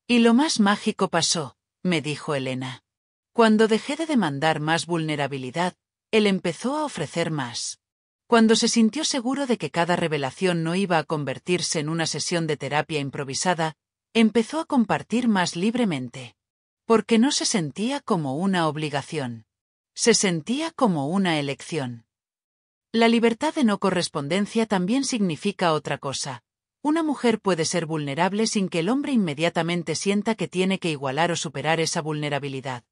Y lo más mágico pasó, me dijo Elena. Cuando dejé de demandar más vulnerabilidad, él empezó a ofrecer más. Cuando se sintió seguro de que cada revelación no iba a convertirse en una sesión de terapia improvisada, empezó a compartir más libremente. Porque no se sentía como una obligación. Se sentía como una elección. La libertad de no correspondencia también significa otra cosa. Una mujer puede ser vulnerable sin que el hombre inmediatamente sienta que tiene que igualar o superar esa vulnerabilidad.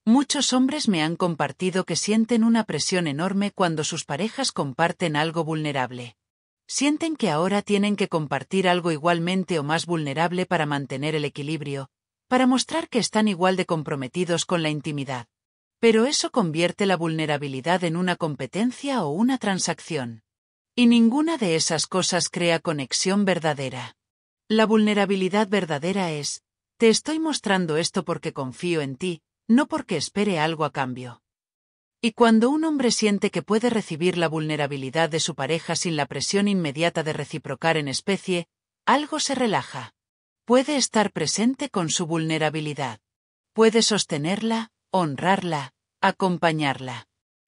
Muchos hombres me han compartido que sienten una presión enorme cuando sus parejas comparten algo vulnerable. Sienten que ahora tienen que compartir algo igualmente o más vulnerable para mantener el equilibrio, para mostrar que están igual de comprometidos con la intimidad. Pero eso convierte la vulnerabilidad en una competencia o una transacción. Y ninguna de esas cosas crea conexión verdadera. La vulnerabilidad verdadera es: te estoy mostrando esto porque confío en ti, no porque espere algo a cambio. Y cuando un hombre siente que puede recibir la vulnerabilidad de su pareja sin la presión inmediata de reciprocar en especie, algo se relaja. Puede estar presente con su vulnerabilidad. Puede sostenerla, honrarla, acompañarla.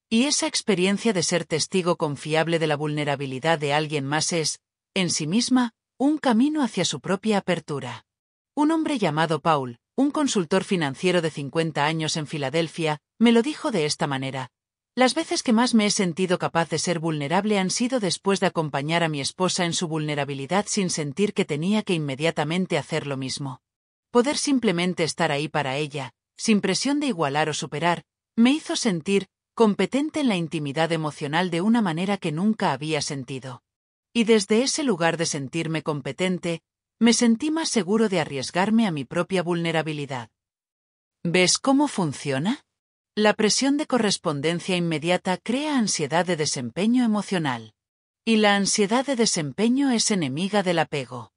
Y esa experiencia de ser testigo confiable de la vulnerabilidad de alguien más es, en sí misma, un camino hacia su propia apertura. Un hombre llamado Paul, un consultor financiero de 50 años en Filadelfia, me lo dijo de esta manera: las veces que más me he sentido capaz de ser vulnerable han sido después de acompañar a mi esposa en su vulnerabilidad sin sentir que tenía que inmediatamente hacer lo mismo. Poder simplemente estar ahí para ella, sin presión de igualar o superar, me hizo sentir competente en la intimidad emocional de una manera que nunca había sentido. Y desde ese lugar de sentirme competente, me sentí más seguro de arriesgarme a mi propia vulnerabilidad. ¿Ves cómo funciona? La presión de correspondencia inmediata crea ansiedad de desempeño emocional. Y la ansiedad de desempeño es enemiga del apego.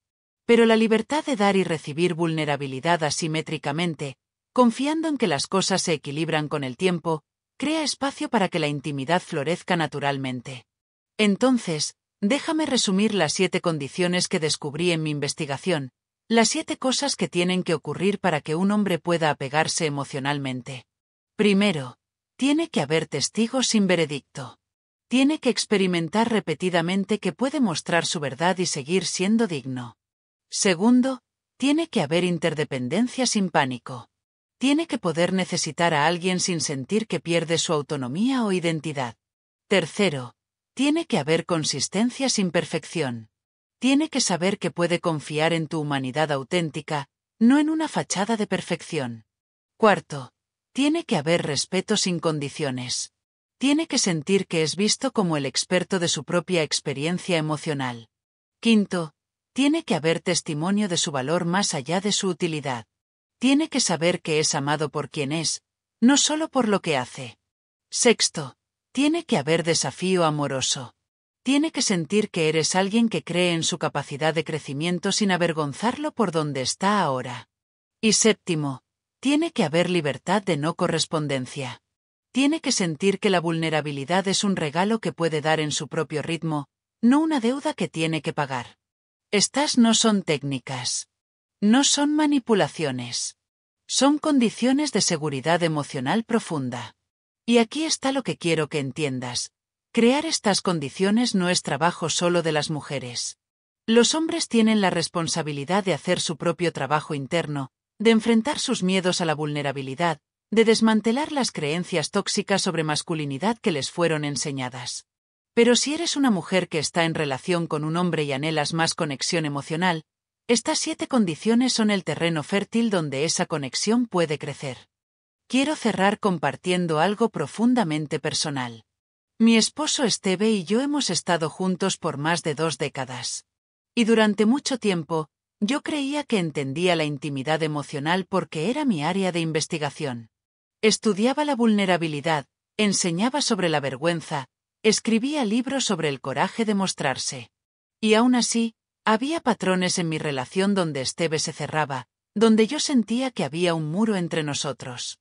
Pero la libertad de dar y recibir vulnerabilidad asimétricamente, confiando en que las cosas se equilibran con el tiempo, crea espacio para que la intimidad florezca naturalmente. Entonces, déjame resumir las 7 condiciones que descubrí en mi investigación, Las 7 cosas que tienen que ocurrir para que un hombre pueda apegarse emocionalmente. Primero, tiene que haber testigos sin veredicto. Tiene que experimentar repetidamente que puede mostrar su verdad y seguir siendo digno. Segundo, tiene que haber interdependencia sin pánico. Tiene que poder necesitar a alguien sin sentir que pierde su autonomía o identidad. Tercero, tiene que haber consistencia sin perfección. Tiene que saber que puede confiar en tu humanidad auténtica, no en una fachada de perfección. Cuarto, tiene que haber respeto sin condiciones. Tiene que sentir que es visto como el experto de su propia experiencia emocional. Quinto, tiene que haber testimonio de su valor más allá de su utilidad. Tiene que saber que es amado por quien es, no solo por lo que hace. Sexto, tiene que haber desafío amoroso. Tiene que sentir que eres alguien que cree en su capacidad de crecimiento sin avergonzarlo por donde está ahora. Y séptimo, tiene que haber libertad de no correspondencia. Tiene que sentir que la vulnerabilidad es un regalo que puede dar en su propio ritmo, no una deuda que tiene que pagar. Estas no son técnicas. No son manipulaciones. Son condiciones de seguridad emocional profunda. Y aquí está lo que quiero que entiendas. Crear estas condiciones no es trabajo solo de las mujeres. Los hombres tienen la responsabilidad de hacer su propio trabajo interno, de enfrentar sus miedos a la vulnerabilidad, de desmantelar las creencias tóxicas sobre masculinidad que les fueron enseñadas. Pero si eres una mujer que está en relación con un hombre y anhelas más conexión emocional, estas 7 condiciones son el terreno fértil donde esa conexión puede crecer. Quiero cerrar compartiendo algo profundamente personal. Mi esposo Esteve y yo hemos estado juntos por más de 2 décadas. Y durante mucho tiempo, yo creía que entendía la intimidad emocional porque era mi área de investigación. Estudiaba la vulnerabilidad, enseñaba sobre la vergüenza, escribía libros sobre el coraje de mostrarse. Y aún así, había patrones en mi relación donde Esteve se cerraba, donde yo sentía que había un muro entre nosotros.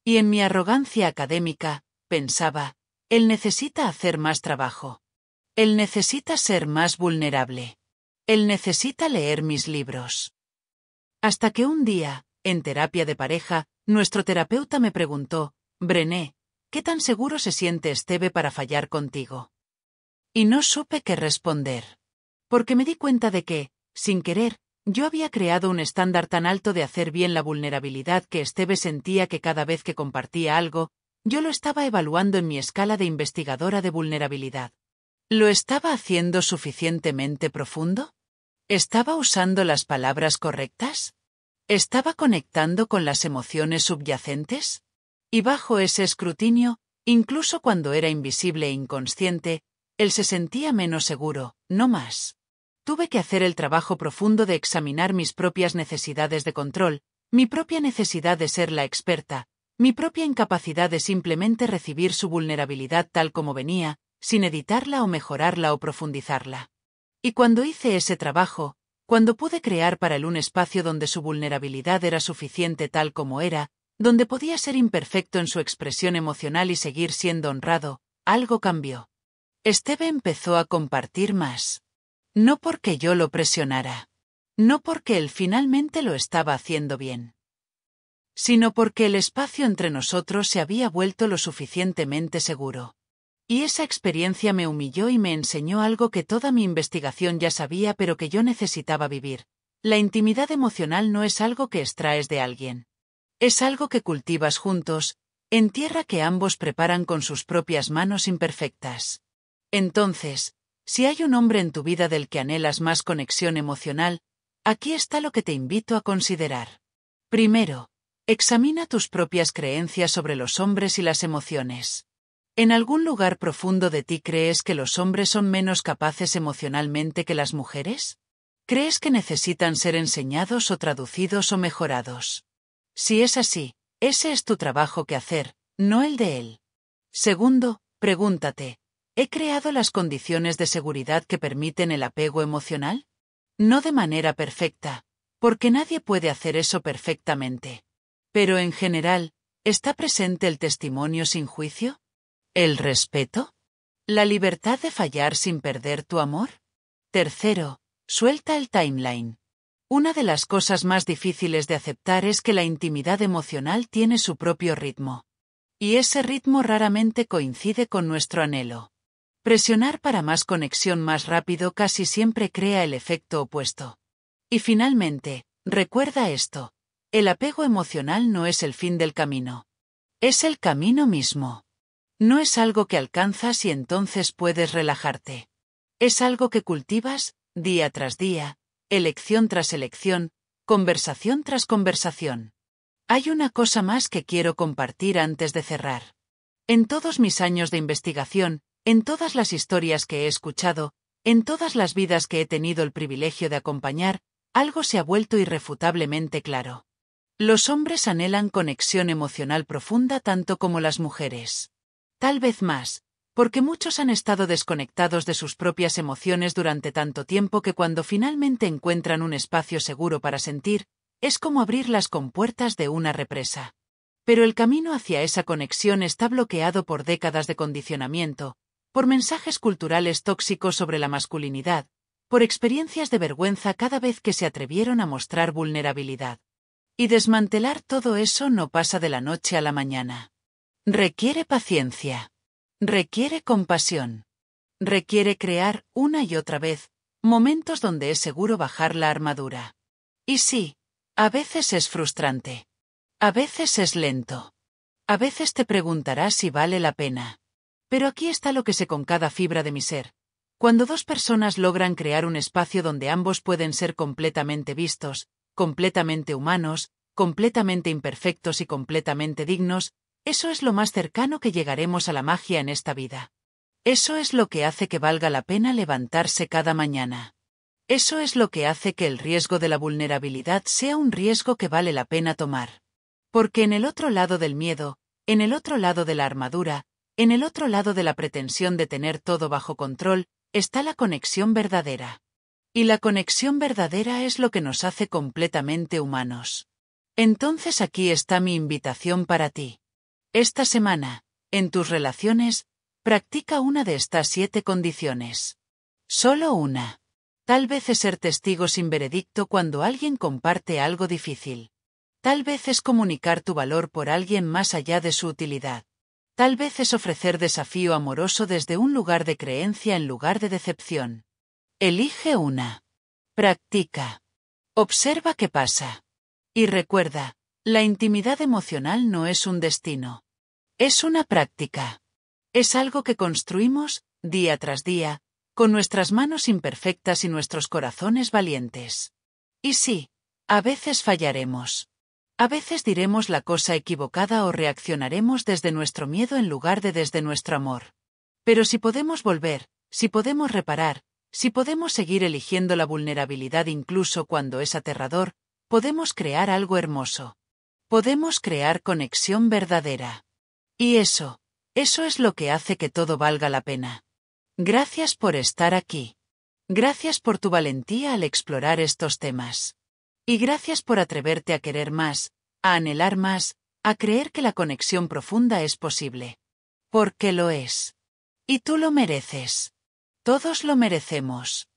Y en mi arrogancia académica, pensaba, él necesita hacer más trabajo. Él necesita ser más vulnerable. Él necesita leer mis libros. Hasta que un día, en terapia de pareja, nuestro terapeuta me preguntó, Brené, ¿qué tan seguro se siente Esteve para fallar contigo? Y no supe qué responder. Porque me di cuenta de que, sin querer, yo había creado un estándar tan alto de hacer bien la vulnerabilidad que Esteve sentía que cada vez que compartía algo, yo lo estaba evaluando en mi escala de investigadora de vulnerabilidad. ¿Lo estaba haciendo suficientemente profundo? ¿Estaba usando las palabras correctas? ¿Estaba conectando con las emociones subyacentes? Y bajo ese escrutinio, incluso cuando era invisible e inconsciente, él se sentía menos seguro, no más. Tuve que hacer el trabajo profundo de examinar mis propias necesidades de control, mi propia necesidad de ser la experta, mi propia incapacidad de simplemente recibir su vulnerabilidad tal como venía, sin editarla o mejorarla o profundizarla. Y cuando hice ese trabajo, cuando pude crear para él un espacio donde su vulnerabilidad era suficiente tal como era, donde podía ser imperfecto en su expresión emocional y seguir siendo honrado, algo cambió. Esteve empezó a compartir más. No porque yo lo presionara. No porque él finalmente lo estaba haciendo bien. Sino porque el espacio entre nosotros se había vuelto lo suficientemente seguro. Y esa experiencia me humilló y me enseñó algo que toda mi investigación ya sabía pero que yo necesitaba vivir. La intimidad emocional no es algo que extraes de alguien. Es algo que cultivas juntos, en tierra que ambos preparan con sus propias manos imperfectas. Entonces, si hay un hombre en tu vida del que anhelas más conexión emocional, aquí está lo que te invito a considerar. Primero, examina tus propias creencias sobre los hombres y las emociones. ¿En algún lugar profundo de ti crees que los hombres son menos capaces emocionalmente que las mujeres? ¿Crees que necesitan ser enseñados o traducidos o mejorados? Si es así, ese es tu trabajo que hacer, no el de él. Segundo, pregúntate, ¿he creado las condiciones de seguridad que permiten el apego emocional? No de manera perfecta, porque nadie puede hacer eso perfectamente. Pero en general, ¿está presente el testimonio sin juicio? ¿El respeto? ¿La libertad de fallar sin perder tu amor? Tercero, suelta el timeline. Una de las cosas más difíciles de aceptar es que la intimidad emocional tiene su propio ritmo. Y ese ritmo raramente coincide con nuestro anhelo. Presionar para más conexión más rápido casi siempre crea el efecto opuesto. Y finalmente, recuerda esto: el apego emocional no es el fin del camino. Es el camino mismo. No es algo que alcanzas y entonces puedes relajarte. Es algo que cultivas, día tras día, elección tras elección, conversación tras conversación. Hay una cosa más que quiero compartir antes de cerrar. En todos mis años de investigación, en todas las historias que he escuchado, en todas las vidas que he tenido el privilegio de acompañar, algo se ha vuelto irrefutablemente claro. Los hombres anhelan conexión emocional profunda tanto como las mujeres. Tal vez más, porque muchos han estado desconectados de sus propias emociones durante tanto tiempo que cuando finalmente encuentran un espacio seguro para sentir, es como abrir las compuertas de una represa. Pero el camino hacia esa conexión está bloqueado por décadas de condicionamiento, por mensajes culturales tóxicos sobre la masculinidad, por experiencias de vergüenza cada vez que se atrevieron a mostrar vulnerabilidad. Y desmantelar todo eso no pasa de la noche a la mañana. Requiere paciencia. Requiere compasión. Requiere crear, una y otra vez, momentos donde es seguro bajar la armadura. Y sí, a veces es frustrante. A veces es lento. A veces te preguntarás si vale la pena. Pero aquí está lo que sé con cada fibra de mi ser. Cuando dos personas logran crear un espacio donde ambos pueden ser completamente vistos, completamente humanos, completamente imperfectos y completamente dignos, eso es lo más cercano que llegaremos a la magia en esta vida. Eso es lo que hace que valga la pena levantarse cada mañana. Eso es lo que hace que el riesgo de la vulnerabilidad sea un riesgo que vale la pena tomar. Porque en el otro lado del miedo, en el otro lado de la armadura, en el otro lado de la pretensión de tener todo bajo control, está la conexión verdadera. Y la conexión verdadera es lo que nos hace completamente humanos. Entonces aquí está mi invitación para ti. Esta semana, en tus relaciones, practica una de estas 7 condiciones. Solo una. Tal vez es ser testigo sin veredicto cuando alguien comparte algo difícil. Tal vez es comunicar tu valor por alguien más allá de su utilidad. Tal vez es ofrecer desafío amoroso desde un lugar de creencia en lugar de decepción. Elige una. Practica. Observa qué pasa. Y recuerda, la intimidad emocional no es un destino. Es una práctica. Es algo que construimos, día tras día, con nuestras manos imperfectas y nuestros corazones valientes. Y sí, a veces fallaremos. A veces diremos la cosa equivocada o reaccionaremos desde nuestro miedo en lugar de desde nuestro amor. Pero si podemos volver, si podemos reparar, si podemos seguir eligiendo la vulnerabilidad incluso cuando es aterrador, podemos crear algo hermoso. Podemos crear conexión verdadera. Y eso es lo que hace que todo valga la pena. Gracias por estar aquí. Gracias por tu valentía al explorar estos temas. Y gracias por atreverte a querer más, a anhelar más, a creer que la conexión profunda es posible. Porque lo es. Y tú lo mereces. Todos lo merecemos.